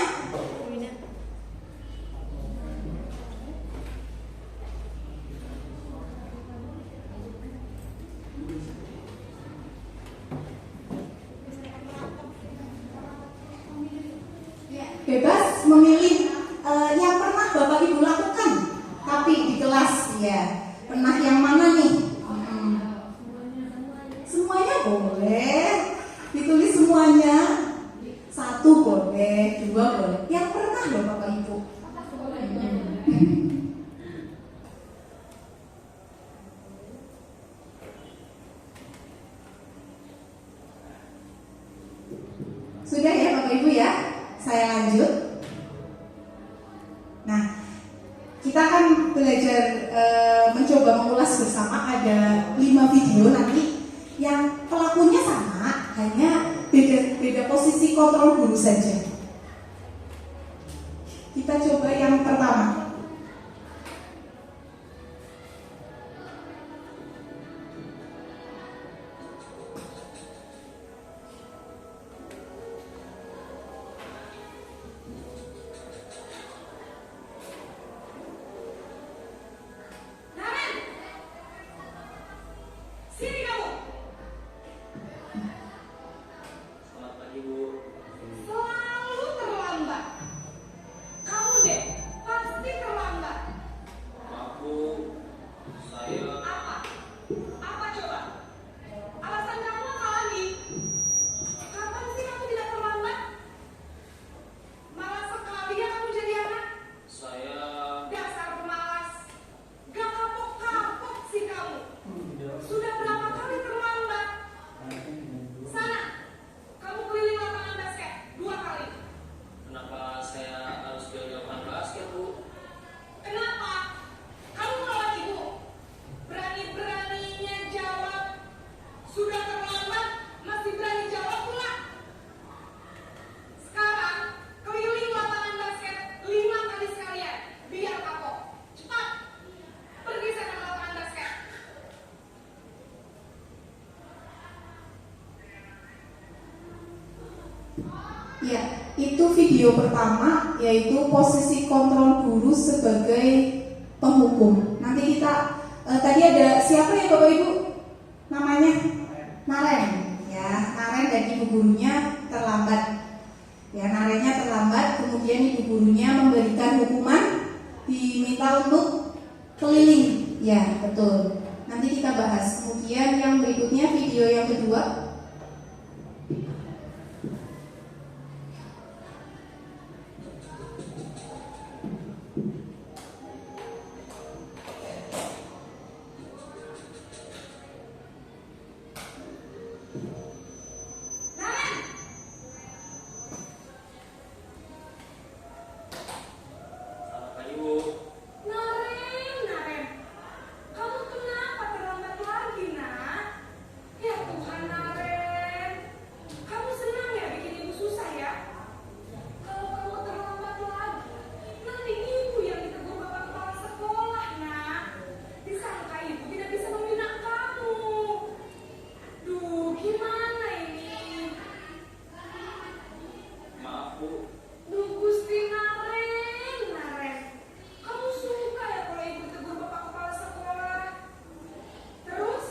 Bebas memilih yang pernah Bapak Ibu lakukan, tapi di kelas ya. Pernah yang mana nih? Semuanya boleh, ditulis semua. semuanya? Satu boleh, dua boleh. Yang pernah loh Bapak Ibu. Sudah ya Bapak Ibu ya? Saya lanjut. Nah, kita akan belajar mencoba mengulas bersama. Ada 5 video nanti yang pelakunya sama, hanya beda posisi kontrol guru saja. Kita coba yang pertama. Selalu terlambat. Kamu deh, pasti terlambat. Apa? Apa coba? Alasan kamu apa lagi? Kapan sih kamu tidak terlambat? Malas sekali ya kamu jadi anak. Dasar pemalas. Gak kapok-kapok sih kamu. Sudah berapa kali terlambat? Sana, kamu keliling lapangan basket 2 kali. Kenapa saya harus jaga basket, Bu? Kenapa? Kamu melawan ibu. Berani-beraninya jawab. Sudah terlambat, masih berani jawab pula. Sekarang, keliling lapangan basket 5 kali sekalian. Biar kapok. Cepat. Pergi sana ke lapangan basket. Ya, itu video pertama, yaitu posisi kontrol guru sebagai penghukum. Nanti kita tadi ada siapa ya Bapak Ibu? Namanya Naren. Ya, Naren dan ibu gurunya terlambat. Ya, Narennya terlambat, kemudian ibu gurunya memberikan hukuman, diminta untuk keliling. Ya, betul. Nanti kita bahas. Kemudian yang berikutnya, video yang kedua. Selamat pagi, Bu. Naren, kamu kenapa terlambat lagi, nak? Ya Tuhan, Naren, kamu senang ya bikin ibu susah ya? Kalau kamu terlambat lagi, nanti ibu yang ditegur bapak kepala sekolah, nak. Disangka ibu tidak bisa membina kamu. Duh, gimana ini? Maaf, Bu. Duh, Gusti Naren, kamu suka ya kalau ibu tegur bapak kepala sekolah? Terus,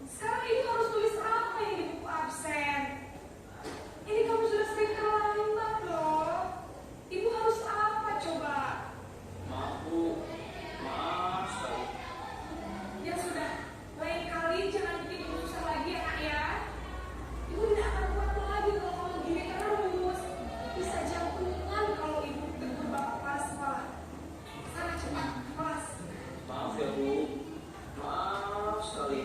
sekarang ibu harus tulis apa yang di buku absen? Ini kamu sudah sering terlambat loh. Ibu harus apa coba? Maaf, Bu. Maaf sekali. Ya sudah, lain kali jangan bikin ibu susah lagi ya nak ya. Ibu tidak akan kuat lagi kalau kamu gini terus. Bisa jantungan kalau ibu tegur bapak kepala sekolah. Sana cepat, kelas. Maaf ya, Bu. Maaf sekali.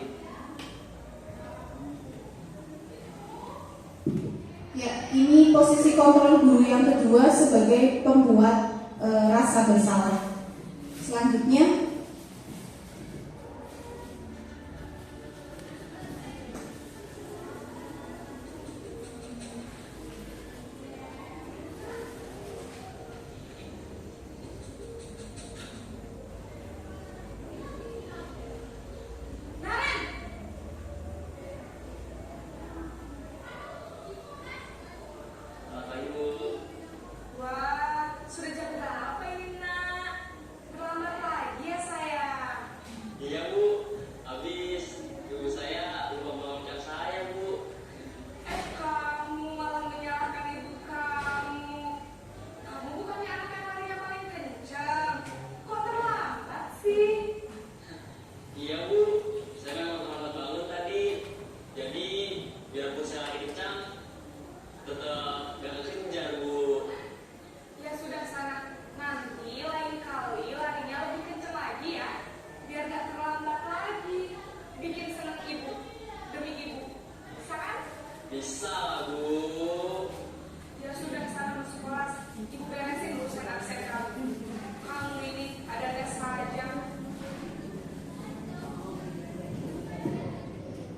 Ya, ini posisi kontrol guru yang kedua sebagai pembuat rasa bersalah. Selanjutnya, Naren! Selamat pagi, Bu. Wah, sudah jam berapa ini nak?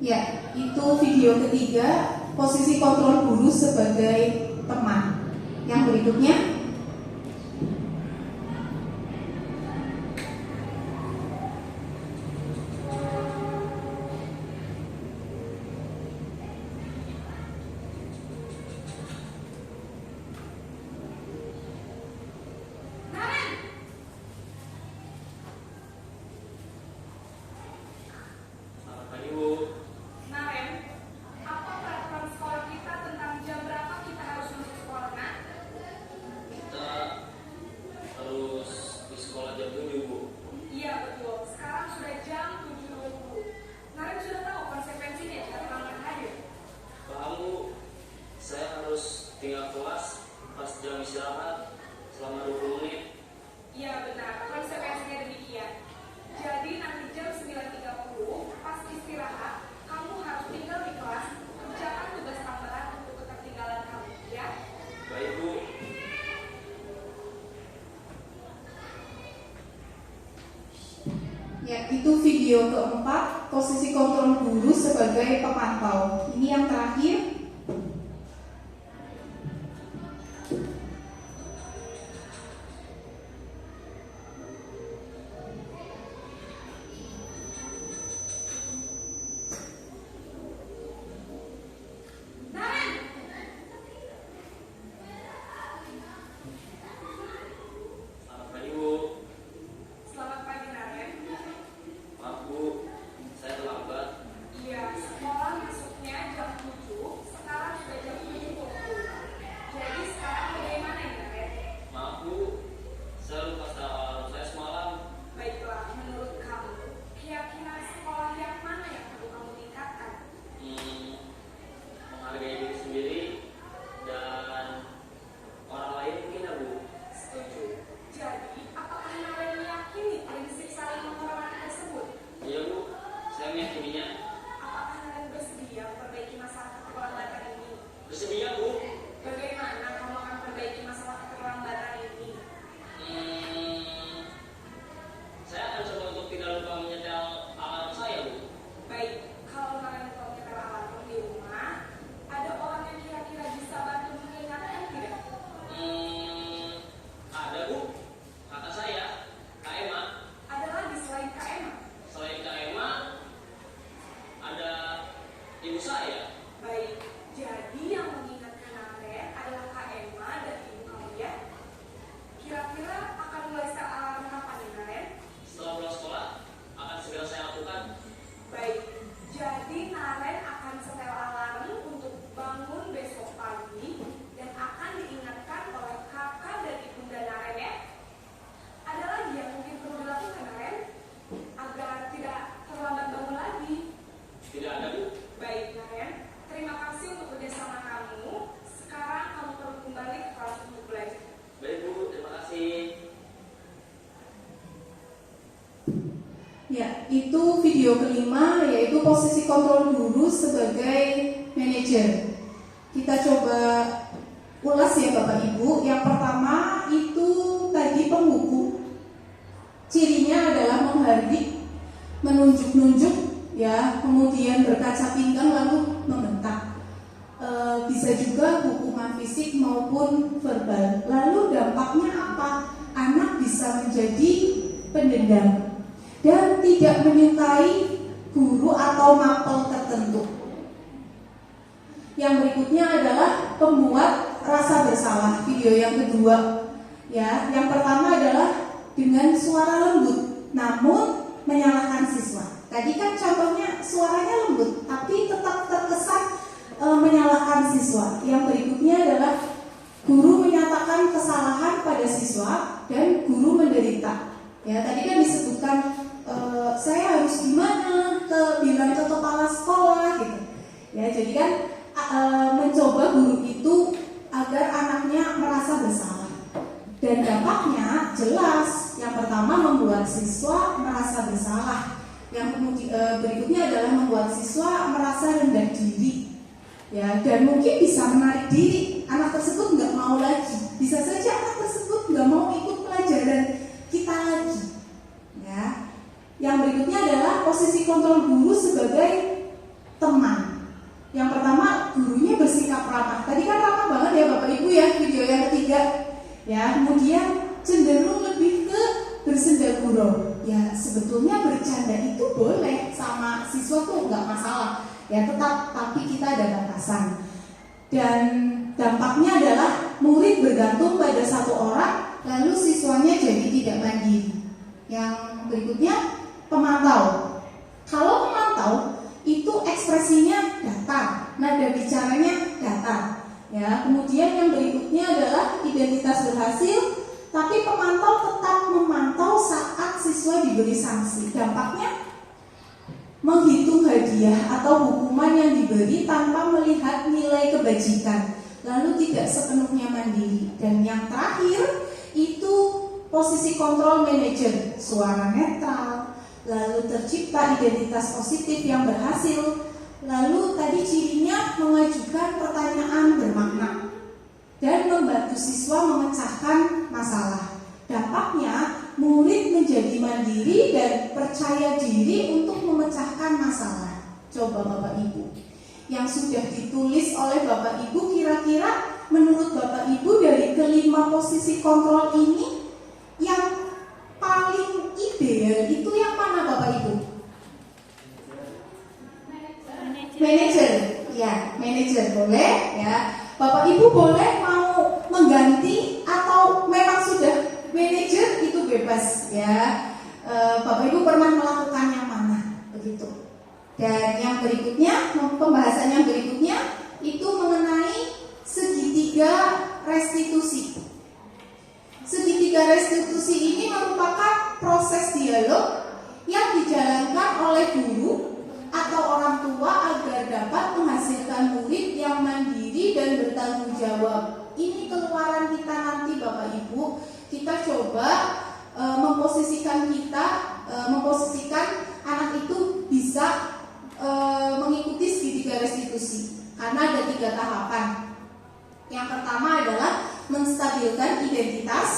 Ya, itu video ketiga, posisi kontrol guru sebagai teman. Yang berikutnya, Selamat pagi, Bu. Naren, apa peraturan sekolah kita tentang jam berapa kita harus masuk sekolah, Nak? Kita harus di sekolah jam 7, Bu. Iya betul, sekarang sudah jam 7.20. Naren sudah tahu konsekuensinya jika terlambat hadir. Paham, Bu? Saya harus tinggal kelas pas jam istirahat selama 20 menit. Iya benar, konsekuensinya demikian. Jadi nanti jam 9.30 pas istirahat, kamu harus tinggal di kelas, kerjakan tugas tambahan untuk ketertinggalan kamu, ya? Baik, Bu. ya itu video keempat, posisi kontrol guru sebagai pemantau. Ini yang terakhir. Selamat pagi, Bu. Selamat pagi, Naren. Maaf, Bu. Saya terlambat. Iya, sekolah masuknya jam 7, sekarang sudah jam 7.20. Jadi sekarang bagaimana ya, Naren? Maaf, Bu. Saya lupa setel alarm saya semalam. Baiklah, menurut kamu, kira-kira sekolah yang mana yang perlu kamu tingkatkan? Menghargai diri sendiri dan orang lain mungkin, ya, Bu. Setuju. Jadi, apakah Naren meyakini prinsip saling menghormati tersebut? Iya, Bu. Saya meyakininya. Apakah Naren bersedia memperbaiki masalah keterlambatan ini? Bersedia, Bu. Bagaimana kamu akan perbaiki masalah keterlambatan ini? Saya akan coba untuk tidak lupa menyetel alarm saya, Bu. Baik, kalau Naren tahu nyetel alarm di rumah, ada orang yang kira-kira bisa bantu mengingatkan tidak? Ada, Bu. Kakak saya, Kak Emma. Ada lagi selain Kak Emma? Selain Kak Emma, ada ibu saya. Baik, jadi yang mengingatkan Naren adalah Kak Emma dan ibu kamu ya? Kira-kira akan mulai setel alarm kapan nih, Naren? Setelah pulang sekolah, akan segera saya lakukan. Baik, jadi Naren akan setel alarm untuk bangun besok pagi dan akan diingatkan oleh kakak dan ibunda Naren ya. Ada lagi yang mungkin perlu dilakukan Naren agar tidak terlambat bangun lagi. Tidak ada, Bu. Baik Naren, terima kasih untuk kerjasama kamu. Sekarang kamu perlu kembali ke kelas untuk belajar. Baik, Bu. Terima kasih. Ya, itu video kelima, yaitu posisi kontrol guru sebagai manajer. Kita coba ulas ya Bapak Ibu. Yang pertama itu tadi penghukum. Cirinya adalah menghardik, menunjuk-nunjuk, ya, kemudian berkaca pinggang lalu membentak. Bisa juga hukuman fisik maupun verbal. Lalu dampaknya apa? Anak bisa menjadi pendendam dan tidak menyukai guru atau mapel tertentu. Yang berikutnya adalah pembuat rasa bersalah. Video yang kedua, ya, yang pertama adalah dengan suara lembut, namun menyalahkan siswa. Tadi kan contohnya suaranya lembut, tapi tetap terkesan menyalahkan siswa. Yang berikutnya adalah guru menyatakan kesalahan pada siswa dan guru menderita. Ya, tadi kan disebutkan saya harus gimana bilang ke kepala sekolah gitu. Ya, jadi kan mencoba guru itu agar anaknya merasa bersalah. Dan dampaknya jelas. Yang pertama membuat siswa merasa bersalah. Yang berikutnya adalah membuat siswa merasa rendah diri. Ya, dan mungkin bisa menarik diri. Anak tersebut nggak mau lagi. Bisa saja anak tersebut nggak mau ikut pelajaran kita lagi. Ya. Yang berikutnya adalah posisi kontrol guru sebagai teman. Yang pertama, gurunya bersikap ramah. Tadi kan ramah banget ya Bapak Ibu ya, video yang ketiga. Ya, kemudian cenderung lebih ke bersenda gurau. Ya, sebetulnya bercanda itu boleh sama siswa tuh nggak masalah. Ya, tapi kita ada batasan. Dan dampaknya adalah murid bergantung pada satu orang, lalu siswanya jadi tidak mandiri. Yang berikutnya, pemantau. Kalau pemantau itu ekspresinya datar, nada bicaranya datar. Ya, kemudian yang berikutnya adalah identitas berhasil, tapi pemantau tetap memantau saat siswa diberi sanksi. Dampaknya menghitung hadiah atau hukuman yang diberi tanpa melihat nilai kebajikan, lalu tidak sepenuhnya mandiri. Dan yang terakhir itu posisi kontrol manajer, suara netral, lalu tercipta identitas positif yang berhasil, lalu tadi cirinya mengajukan pertanyaan bermakna dan membantu siswa memecahkan masalah. Dampaknya murid menjadi mandiri dan percaya diri untuk memecahkan masalah. Coba Bapak Ibu, yang sudah ditulis oleh Bapak Ibu, kira-kira menurut Bapak Ibu dari kelima posisi kontrol ini yang paling ideal itu yang mana Bapak Ibu? Manajer, ya, manajer boleh ya. Bapak Ibu boleh mau mengganti atau memang sudah manajer itu bebas ya. Bapak Ibu pernah melakukan yang mana begitu. Dan yang berikutnya, pembahasan yang berikutnya itu mengenai segitiga restitusi. Segitiga restitusi ini merupakan proses dialog yang dijalankan oleh guru atau orang tua agar dapat menghasilkan murid yang mandiri dan bertanggung jawab. Ini keluaran kita nanti Bapak Ibu. Kita coba memposisikan anak itu bisa mengikuti segitiga restitusi. Karena ada 3 tahapan. Yang pertama adalah menstabilkan identitas,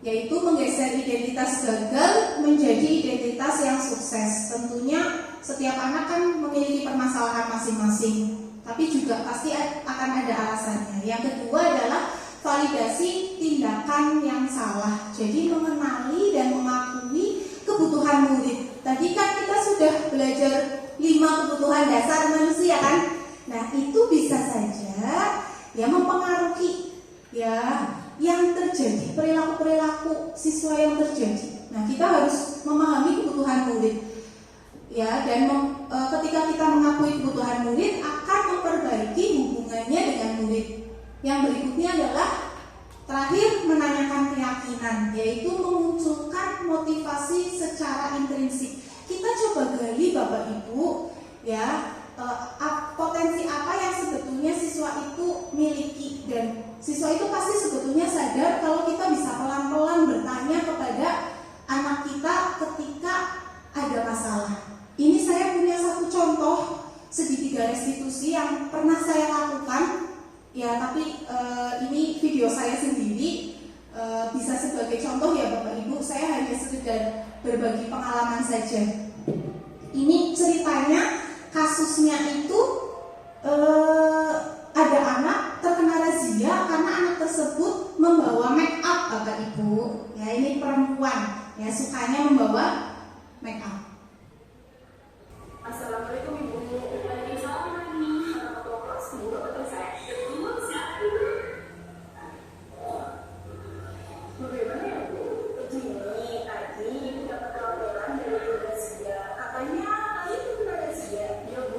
yaitu menggeser identitas gagal menjadi identitas yang sukses. Tentunya setiap anak kan memiliki permasalahan masing-masing, tapi juga pasti akan ada alasannya. Yang kedua adalah validasi tindakan yang salah. Jadi mengenali dan mengakui kebutuhan murid. Tadi kan kita sudah belajar 5 kebutuhan dasar manusia kan? Nah, itu bisa saja ya mempengaruhi ya yang terjadi, perilaku-perilaku siswa yang terjadi. Nah, kita harus memahami kebutuhan murid. Ya, dan ketika kita mengakui kebutuhan murid akan memperbaiki hubungannya dengan murid. Yang berikutnya adalah terakhir menanyakan keyakinan, yaitu memunculkan motivasi secara intrinsik. Kita coba gali Bapak Ibu ya, potensi apa yang sebetulnya siswa itu miliki, dan siswa itu pasti sebetulnya sadar kalau kita bisa pelan-pelan bertanya kepada anak kita ketika ada masalah. Ini saya punya satu contoh segitiga restitusi yang pernah saya lakukan. Ya, tapi ini video saya sendiri, bisa sebagai contoh ya Bapak Ibu. Saya hanya sekedar berbagi pengalaman saja. Ini ceritanya, kasusnya itu ada anak terkena razia karena anak tersebut membawa make up Bapak Ibu. Ya, ini perempuan ya, sukanya membawa make up. Assalamualaikum Ibu. Waalaikumsalam Mami. Anak ketua kelas Bu, betul saya. Bagaimana ya Bu? Begini, tadi Ibu dapat laporan dari Bu razia. Katanya Ibu kena razia. Ya Bu,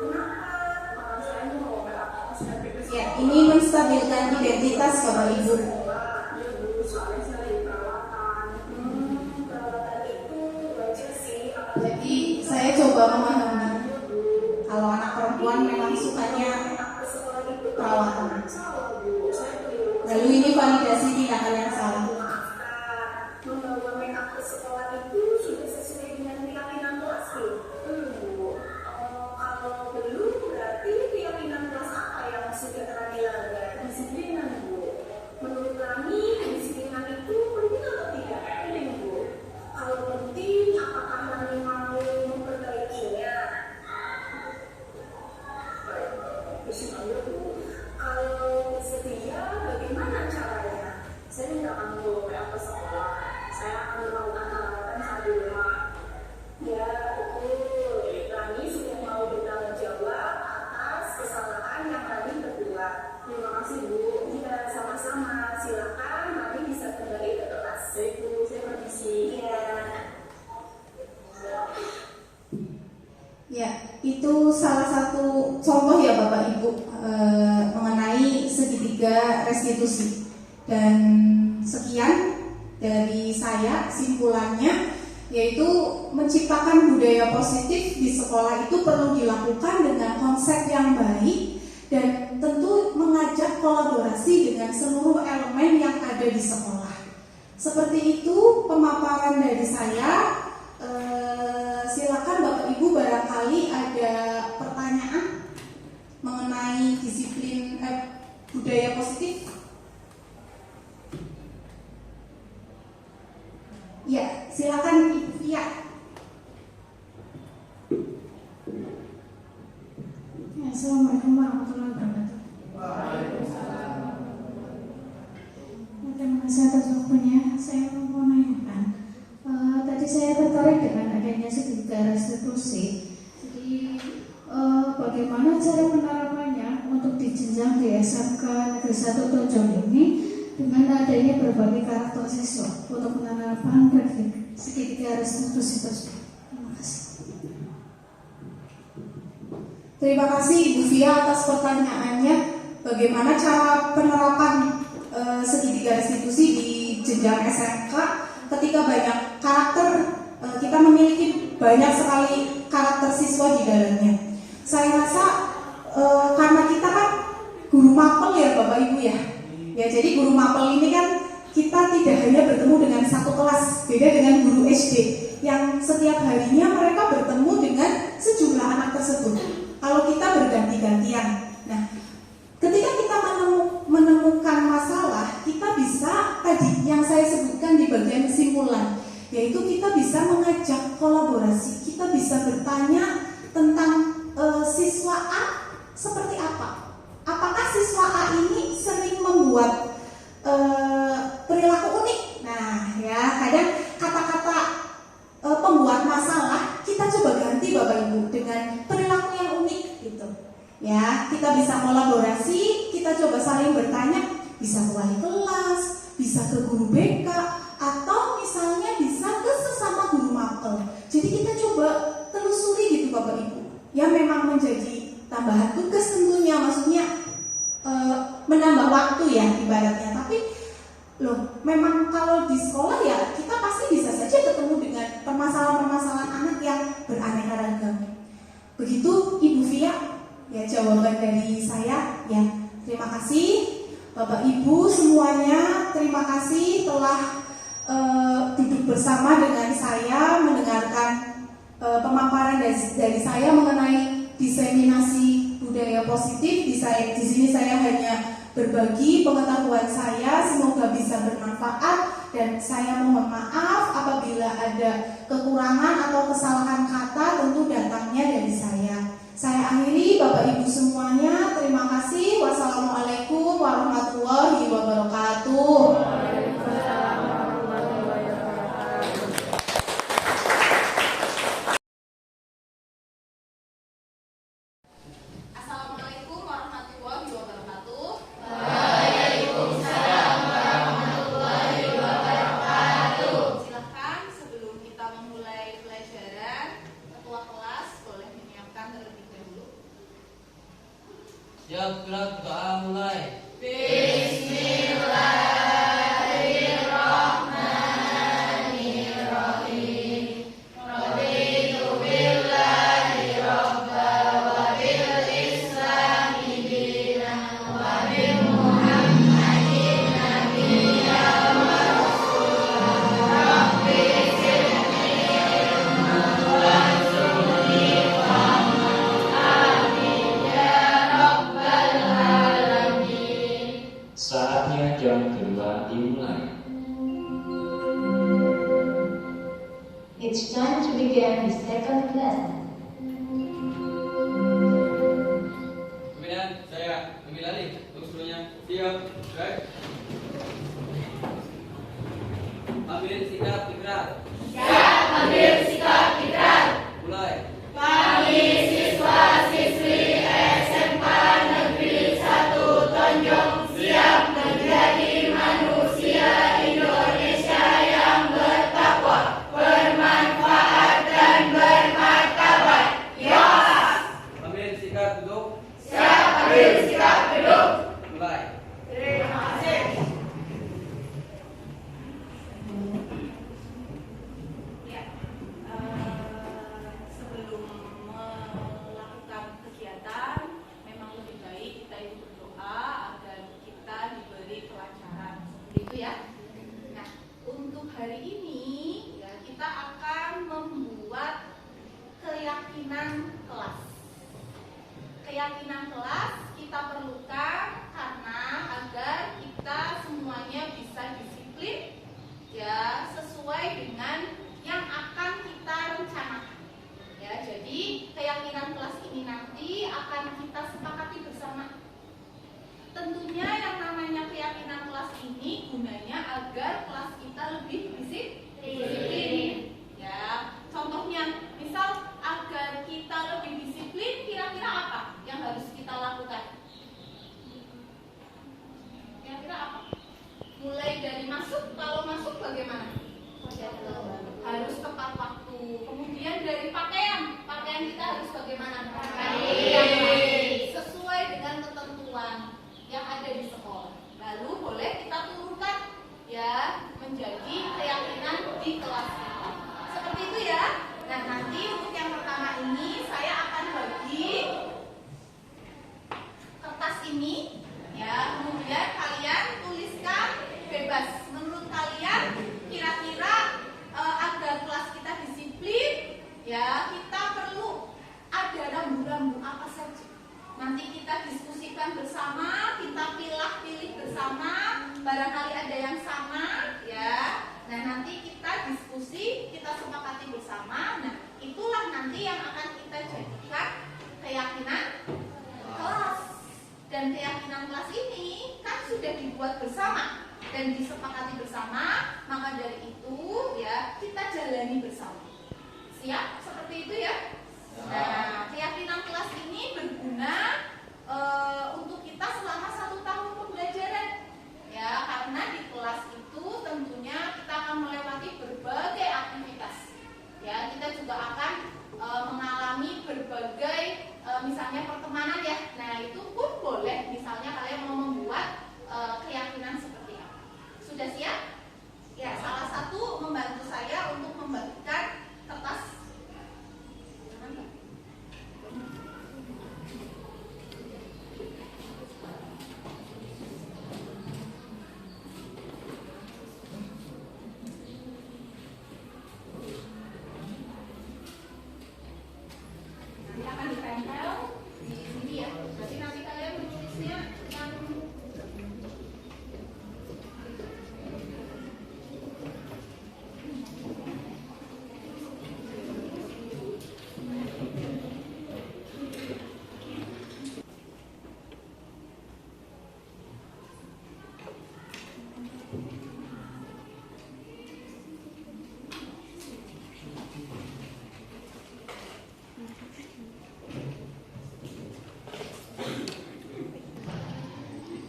kenapa? Saya mau apa? Ya, ini menstabilkan identitas Bapak Ibu. Ya Bu, soalnya saya lagi perawatan. Perawatan itu wajar sih. Jadi saya coba memahami kalau anak perempuan memang sukanya perawatan. Lalu ini validasi tindakan yang salah. Membawa make up ke sekolah itu sudah sesuai dengan keyakinan kelas Bu. Kalau belum berarti keyakinan kelas apa yang sudah pernah dilanggar? Kedisiplinan Bu. Menurut kami kedisiplinan itu penting atau tidak? Penting Bu. Kalau penting, apakah kami mau memperbaikinya? Ya, itu salah satu contoh ya Bapak Ibu mengenai segitiga restitusi. Dan sekian dari saya simpulannya, yaitu menciptakan budaya positif di sekolah itu perlu dilakukan dengan konsep yang baik dan tentu mengajak kolaborasi dengan seluruh elemen yang ada di sekolah. Seperti itu pemaparan dari saya. Silakan Bapak Ibu barangkali ada pertanyaan mengenai disiplin budaya positif. Ya, silakan Ibu Fia. Assalamualaikum warahmatullahi wabarakatuh. Terima kasih atas waktunya. Saya mau menanyakan, tadi saya tertarik dengan adanya segitiga restitusi. Jadi bagaimana cara penerapannya untuk di jenjang di SMK Negeri 1 Tonjong ini dengan adanya berbagai karakter siswa untuk penerapan segitiga restitusi tersebut. Terima kasih. Terima kasih Ibu Fia atas pertanyaannya. Bagaimana cara penerapan segitiga restitusi di jenjang SMK ketika banyak karakter, kita memiliki banyak sekali karakter siswa di dalamnya. Saya rasa karena kita kan guru mapel ya Bapak Ibu ya. Ya, jadi guru mapel ini kan kita tidak hanya bertemu dengan satu kelas, beda dengan guru SD yang setiap harinya mereka bertemu dengan sejumlah anak tersebut. Kalau kita berganti-gantian, nah ketika kita menemukan masalah, kita bisa tadi yang saya sebutkan di bagian kesimpulan, yaitu kita bisa mengajak kolaborasi, kita bisa bertanya tentang siswa A seperti apa. Apakah siswa A ini sering membuat perilaku unik? Nah, ya kadang kata-kata pembuat masalah kita coba ganti Bapak Ibu dengan perilaku yang unik gitu. Ya, kita bisa kolaborasi, kita coba saling bertanya, bisa ke wali kelas, bisa ke guru BK, atau misalnya bisa ke sesama guru mapel. Jadi kita coba telusuri gitu Bapak Ibu. Ya memang menjadi tambahan tugas tentunya, maksudnya menambah waktu ya ibaratnya. Tapi loh, memang kalau di sekolah ya kita pasti bisa saja ketemu dengan permasalahan-permasalahan anak yang beraneka ragam. Begitu Ibu Fia, ya jawaban dari saya. Ya, terima kasih Bapak Ibu semuanya, terima kasih telah duduk bersama dengan saya mendengarkan pemaparan dari saya mengenai diseminasi budaya positif. Di sini saya hanya berbagi pengetahuan saya, semoga bisa bermanfaat, dan saya mohon maaf apabila ada kekurangan atau kesalahan kata, tentu datangnya dari saya. Saya akhiri Bapak Ibu semuanya, terima kasih. Wassalamualaikum warahmatullahi wabarakatuh. Assalamualaikum warahmatullahi wabarakatuh. Silakan sebelum kita memulai pelajaran, ketua kelas boleh menyiapkan terlebih dahulu. Siap, gerak, doa mulai. Saatnya jam kedua dimulai. It's time to begin the second lesson. Kemudian saya ambil alih untuk seluruhnya. Siap, baik. Ambil sikap ikrar. Siap, ambil sikap ikrar. Mulai. Kami siswa-siswi SMK Negeri 1 Tonjong siap menjadi manusia Indonesia yang bertakwa, bermanfaat dan bermartabat. Ya ya kita perlu ada rambu-rambu apa saja. Nanti kita diskusikan bersama, kita pilih bersama, barangkali ada yang sama, ya. Nah nanti kita diskusi, kita sepakati bersama. Nah itulah nanti yang akan kita jadikan keyakinan kelas. Dan keyakinan kelas ini kan sudah dibuat bersama dan disepakati bersama, maka dari itu ya kita jalani bersama. Siap? Seperti itu ya. Nah, keyakinan kelas ini berguna untuk kita selama 1 tahun pembelajaran. Ya, karena di kelas itu tentunya kita akan melewati berbagai aktivitas. Ya, kita juga akan mengalami berbagai misalnya pertemanan ya. Nah, itu pun boleh misalnya kalian mau membuat keyakinan seperti apa. Sudah siap? Ya, salah satu membantu saya untuk membagikan kertas. Nanti akan ditempel di sini ya. Jadi nanti kalian menulisnya yang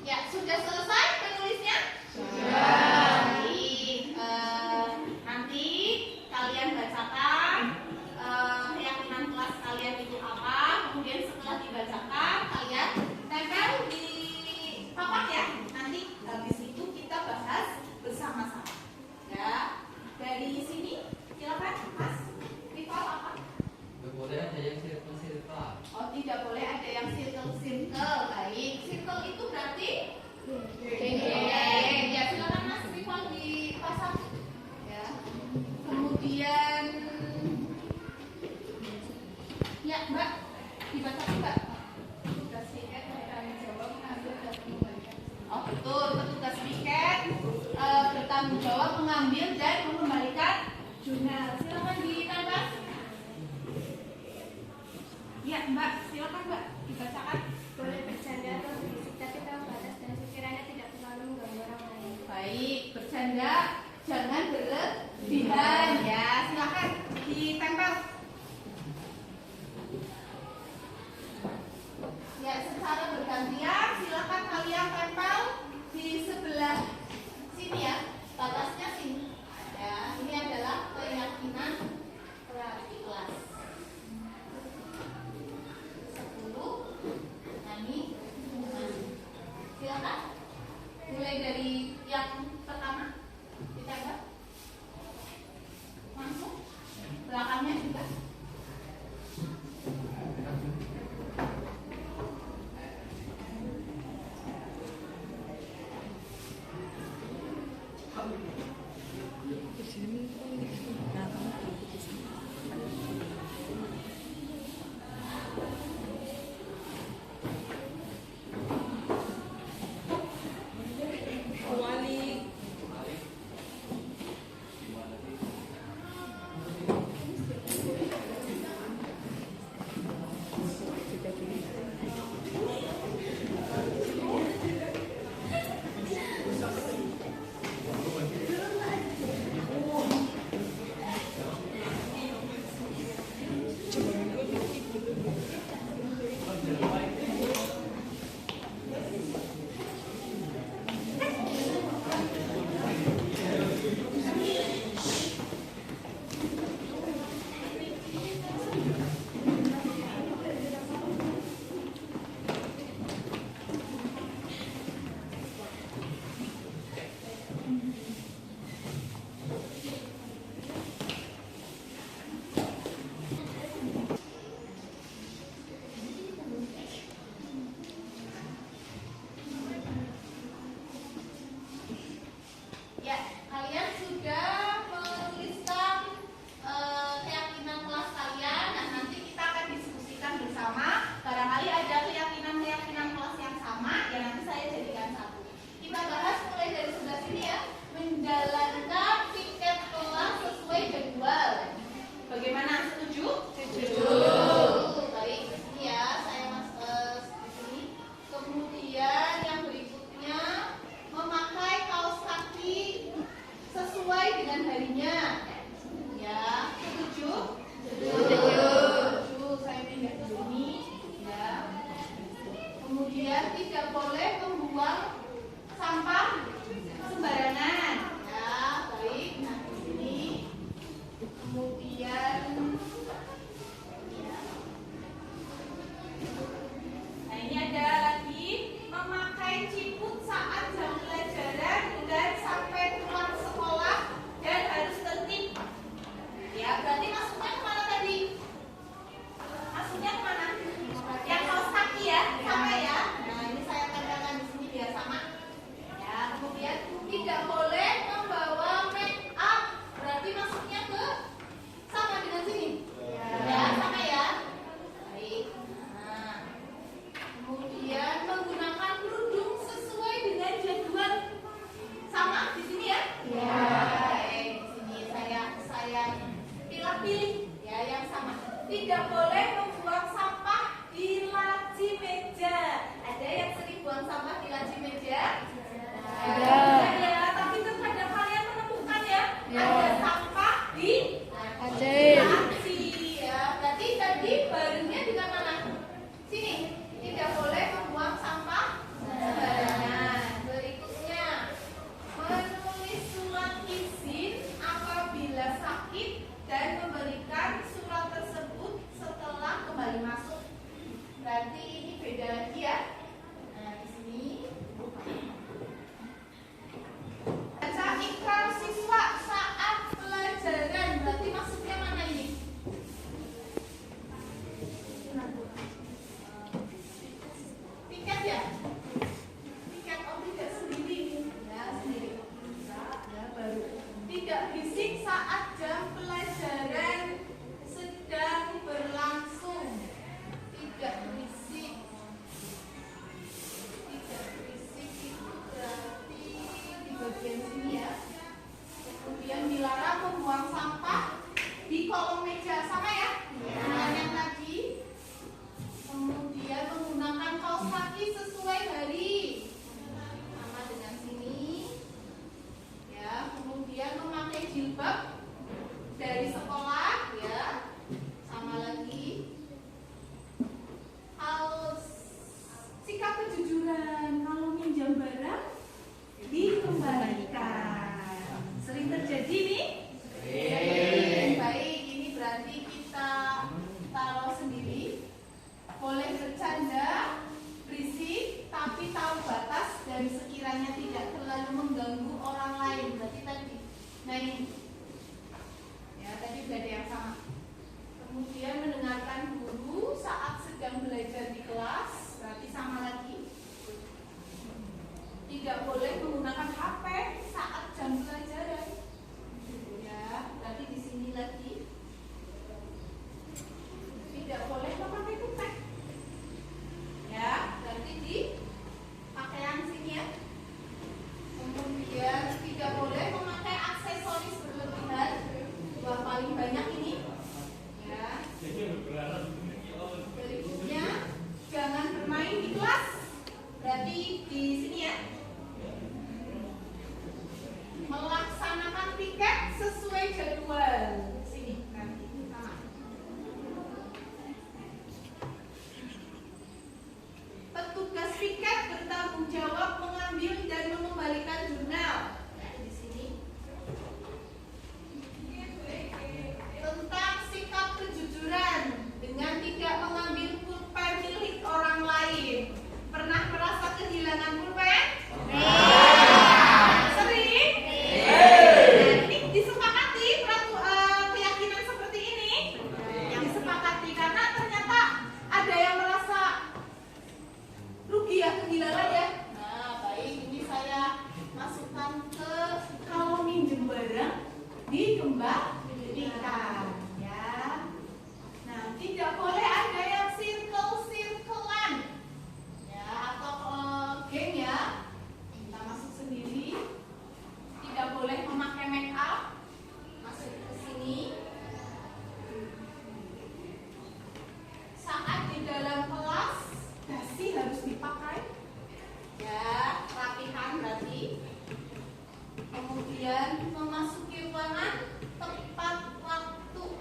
ya, sudah selesai penulisnya? Sudah. Baik, nanti kalian bacakan keyakinan kelas kalian itu apa. Kemudian setelah dibacakan, kalian tempel di papan ya. Nanti habis itu kita bahas bersama-sama. Ya, dari sini silakan Mas. Rival apa? Nggak boleh ada yang circle-circle. Oh, tidak boleh ada yang circle-circle. Baik, circle itu berarti geng. Ya, silakan Mas Rival dipasang. Ya. Kemudian ya, Mbak, dibacakan Mbak. Petugas piket bertanggung jawab mengambil dan mengembalikan. Oh, betul, petugas piket bertanggung jawab mengambil dan mengembalikan jurnal. Silakan ditambah. Ya, Mbak, silakan Mbak, dibacakan. Boleh bercanda atau berisik, tapi tahu batas dan sekiranya tidak terlalu mengganggu orang lain. Baik, bercanda jangan berlebihan ya. Silakan ditempel. Ya, secara bergantian silakan kalian tempel di sebelah sini ya. Batasnya sini. Ya, ini adalah keyakinan kelas. 10 nyanyi. Silakan. Mulai dari yang pertama ditempel. Langsung. Belakangnya juga. tidak boleh membuang sampah di laci meja. Ada yang sering buang sampah di laci meja? Ada ya, tapi terkadang kalian menemukan ya, ada sampah di laci ya. Berarti tadi barunya dengan mana? Sini, tidak boleh membuang sampah sembarangan. Berikutnya, menulis surat izin apabila sakit dan memberikan surat tersebut setelah kembali masuk. Berarti ini beda lagi ya. Nah, di sini baca ikrar siswa saat pelajaran. Berarti maksudnya mana ini? Tiket ya? Tiket tidak sendiri. Ya, sendiri. Ya, baru. Tidak berisik saat jam pelajaran sedang berlangsung. Tidak berisik. Tidak berisik itu berarti di bagian sini ya. Kemudian dilarang membuang sampah di kolong meja, sama ya? Dengan yang tadi. Kemudian menggunakan kaos kaki sesuai hari, sama dengan sini. Ya, kemudian memakai jilbab dari sekolah, ya, sama lagi. Harus sikap kejujuran, kalau minjam barang dikembalikan. Sering terjadi nih? Baik, ini berarti kita taruh sendiri. Boleh bercanda, berisik, tapi tahu batas dan sekiranya tidak terlalu mengganggu orang lain. Berarti tadi, nah ini, ya tadi sudah ada yang sama. Kemudian mendengarkan guru saat sedang belajar di kelas, berarti sama lagi. Tidak boleh menggunakan HP saat jam pelajaran. Ya, berarti di sini lagi. Tidak boleh memakai kutek. Ya, berarti di pakaian sini ya. Kemudian tidak boleh memakai aksesoris berlebihan. Wah, paling banyak ini. Ya. Berikutnya, jangan bermain di kelas. Berarti di sini ya. Melaksanakan piket sesuai jadwal. Sini, nanti sama. Petugas piket bertanggung jawab mengambil dan mengembalikan jurnal. Di sini. Tentang sikap kejujuran dengan tidak mengambil pulpen milik orang lain. Pernah merasa kehilangan pulpen? Sering? Ini disepakati keyakinan seperti ini? Disepakati karena ternyata ada yang merasa rugi ya, kehilangan ya. Nah, baik, ini saya masukkan ke kalau minjem barang dikembalikan ya. Nah, tidak boleh ada yang circle-circlean ya, atau geng ya. Kita masuk sendiri. Tidak boleh memakai make up. Masuk ke sini. Saat di dalam kelas dasi harus dipakai ya, rapihan berarti. Kemudian memasuki ruangan tepat waktu,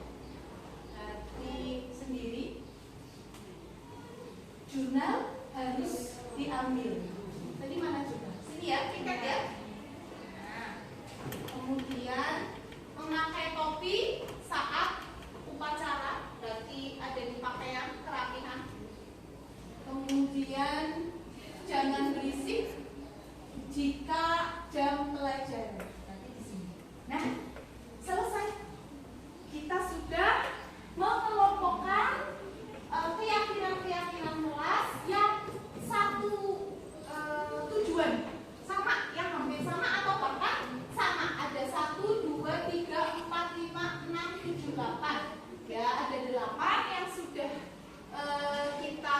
berarti sendiri. Jurnal harus diambil. Tadi mana jurnal? Sini ya, piket ya. Nah, kemudian memakai topi saat upacara, berarti ada di pakaian kerapihan. Kemudian jangan berisik jika jam pelajaran. Nanti di sini. Nah, selesai. Kita sudah mengelompokkan keyakinan-keyakinan kelas yang satu tujuan sama, yang hampir sama atau bahkan sama. Ada 1, 2, 3, 4, 5, 6, 7, 8. Ya, ada 8 yang sudah kita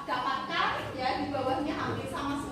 dapatkan ya, di bawahnya hampir sama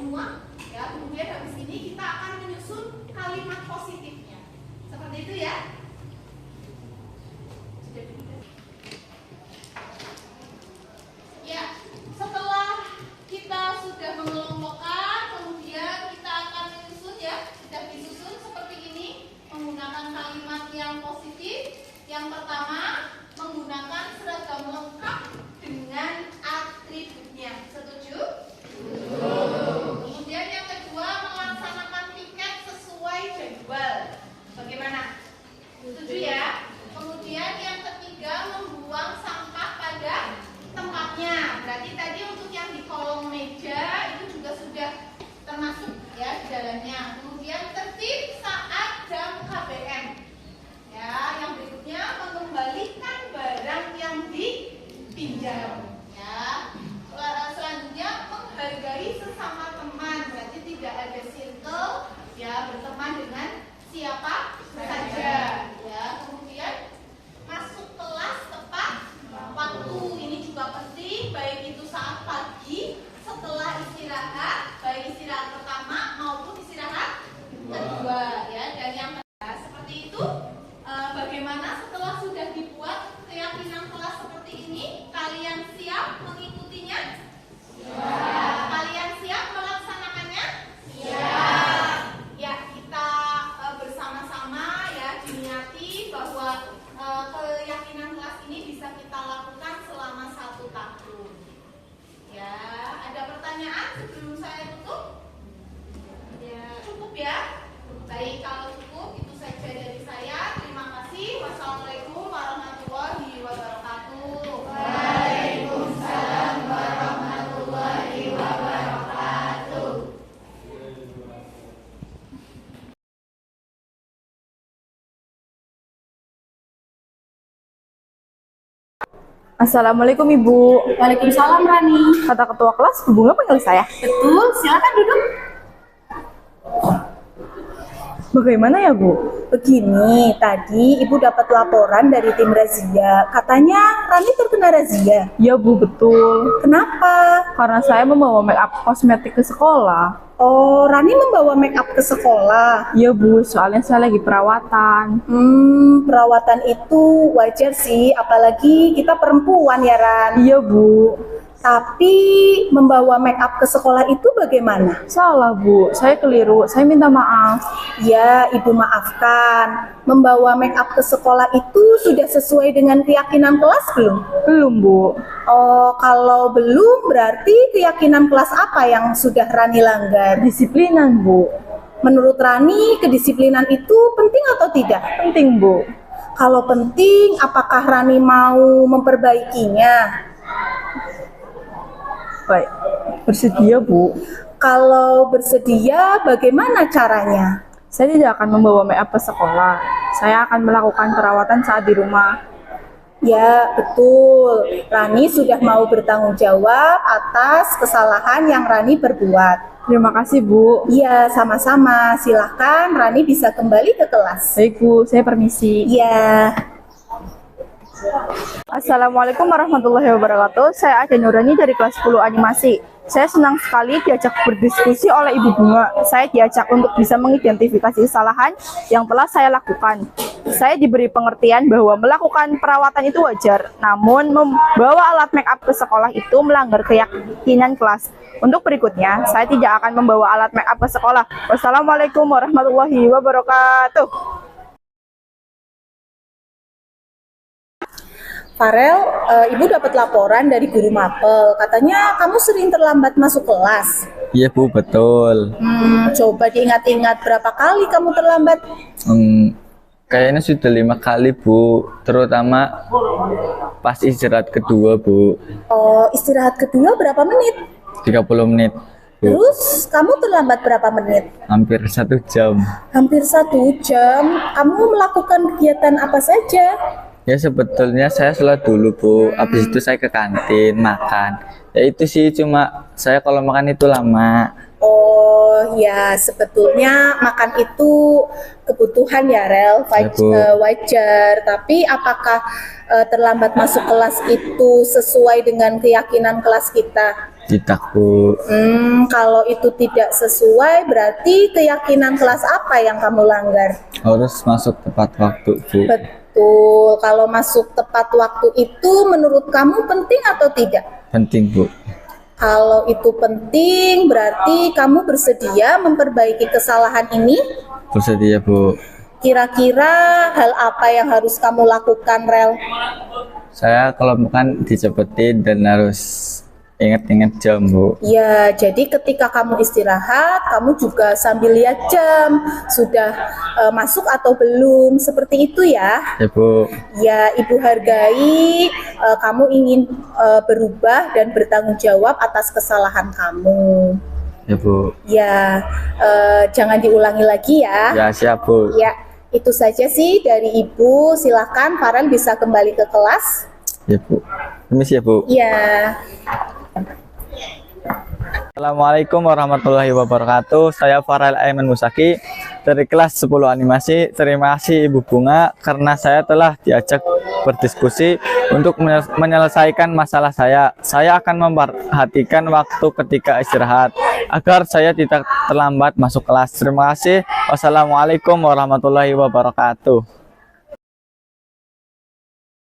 Assalamualaikum Ibu. Waalaikumsalam Rani. Kata ketua kelas, Bu Bunga panggil saya. Betul, silakan duduk. Bagaimana ya Bu? Begini, tadi Ibu dapat laporan dari tim razia. Katanya Rani terkena razia. Ya Bu, betul. Kenapa? Karena saya membawa make up kosmetik ke sekolah. Oh, Rani membawa make up ke sekolah. Iya Bu, soalnya saya lagi perawatan. Perawatan itu wajar sih, apalagi kita perempuan ya Ran. Iya Bu. Tapi membawa make up ke sekolah itu bagaimana? Salah Bu, saya keliru, saya minta maaf. Ya, Ibu maafkan. Membawa make up ke sekolah itu sudah sesuai dengan keyakinan kelas belum? Belum Bu. Oh, kalau belum berarti keyakinan kelas apa yang sudah Rani langgar? Disiplinan Bu. Menurut Rani, kedisiplinan itu penting atau tidak? Penting Bu. Kalau penting, apakah Rani mau memperbaikinya? Baik, bersedia Bu. Kalau bersedia, bagaimana caranya? Saya tidak akan membawa make up ke sekolah. Saya akan melakukan perawatan saat di rumah. Ya, betul. Rani sudah mau bertanggung jawab atas kesalahan yang Rani perbuat. Terima kasih Bu. Iya, sama-sama. Silahkan Rani bisa kembali ke kelas. Baik Bu, saya permisi. Iya. Assalamualaikum warahmatullahi wabarakatuh. Saya Aja Nurani dari kelas 10 animasi. Saya senang sekali diajak berdiskusi oleh Ibu Bunga. Saya diajak untuk bisa mengidentifikasi kesalahan yang telah saya lakukan. Saya diberi pengertian bahwa melakukan perawatan itu wajar, namun membawa alat make up ke sekolah itu melanggar keyakinan kelas. Untuk berikutnya, saya tidak akan membawa alat make up ke sekolah. Wassalamualaikum warahmatullahi wabarakatuh. Farel, Ibu dapat laporan dari guru mapel. Katanya kamu sering terlambat masuk kelas. Iya Bu, betul. Coba diingat-ingat berapa kali kamu terlambat? Kayaknya sudah 5 kali Bu, terutama pas istirahat kedua Bu. Oh, istirahat kedua berapa menit? 30 menit Bu. Terus kamu terlambat berapa menit? Hampir 1 jam. Hampir 1 jam. Kamu melakukan kegiatan apa saja? Ya sebetulnya saya sholat dulu Bu, habis itu saya ke kantin makan. Ya itu sih, cuma saya kalau makan itu lama. Oh ya, sebetulnya makan itu kebutuhan ya Rel, wajar. Tapi apakah terlambat masuk kelas itu sesuai dengan keyakinan kelas kita? Tidak Bu. Kalau itu tidak sesuai, berarti keyakinan kelas apa yang kamu langgar? Harus masuk tepat waktu Bu. Betul, kalau masuk tepat waktu itu menurut kamu penting atau tidak? Penting Bu. Kalau itu penting, berarti kamu bersedia memperbaiki kesalahan ini? Bersedia Bu. Kira-kira hal apa yang harus kamu lakukan, Rel? Saya kalau makan dicepetin dan harus ingat-ingat jam Bu. Ya, jadi ketika kamu istirahat, kamu juga sambil lihat jam, sudah masuk atau belum, seperti itu ya. Ya Bu. Ya, Ibu hargai kamu ingin berubah dan bertanggung jawab atas kesalahan kamu. Ya Bu. Ya, jangan diulangi lagi ya. Ya siap Bu. Ya, itu saja sih dari Ibu. Silakan Farel bisa kembali ke kelas. Ya Bu. Permisi ya Bu. Ya. Assalamualaikum warahmatullahi wabarakatuh. Saya Farel Aiman Musaki dari kelas 10 animasi. Terima kasih Ibu Bunga karena saya telah diajak berdiskusi untuk menyelesaikan masalah saya. Saya akan memperhatikan waktu ketika istirahat agar saya tidak terlambat masuk kelas. Terima kasih. Wassalamualaikum warahmatullahi wabarakatuh.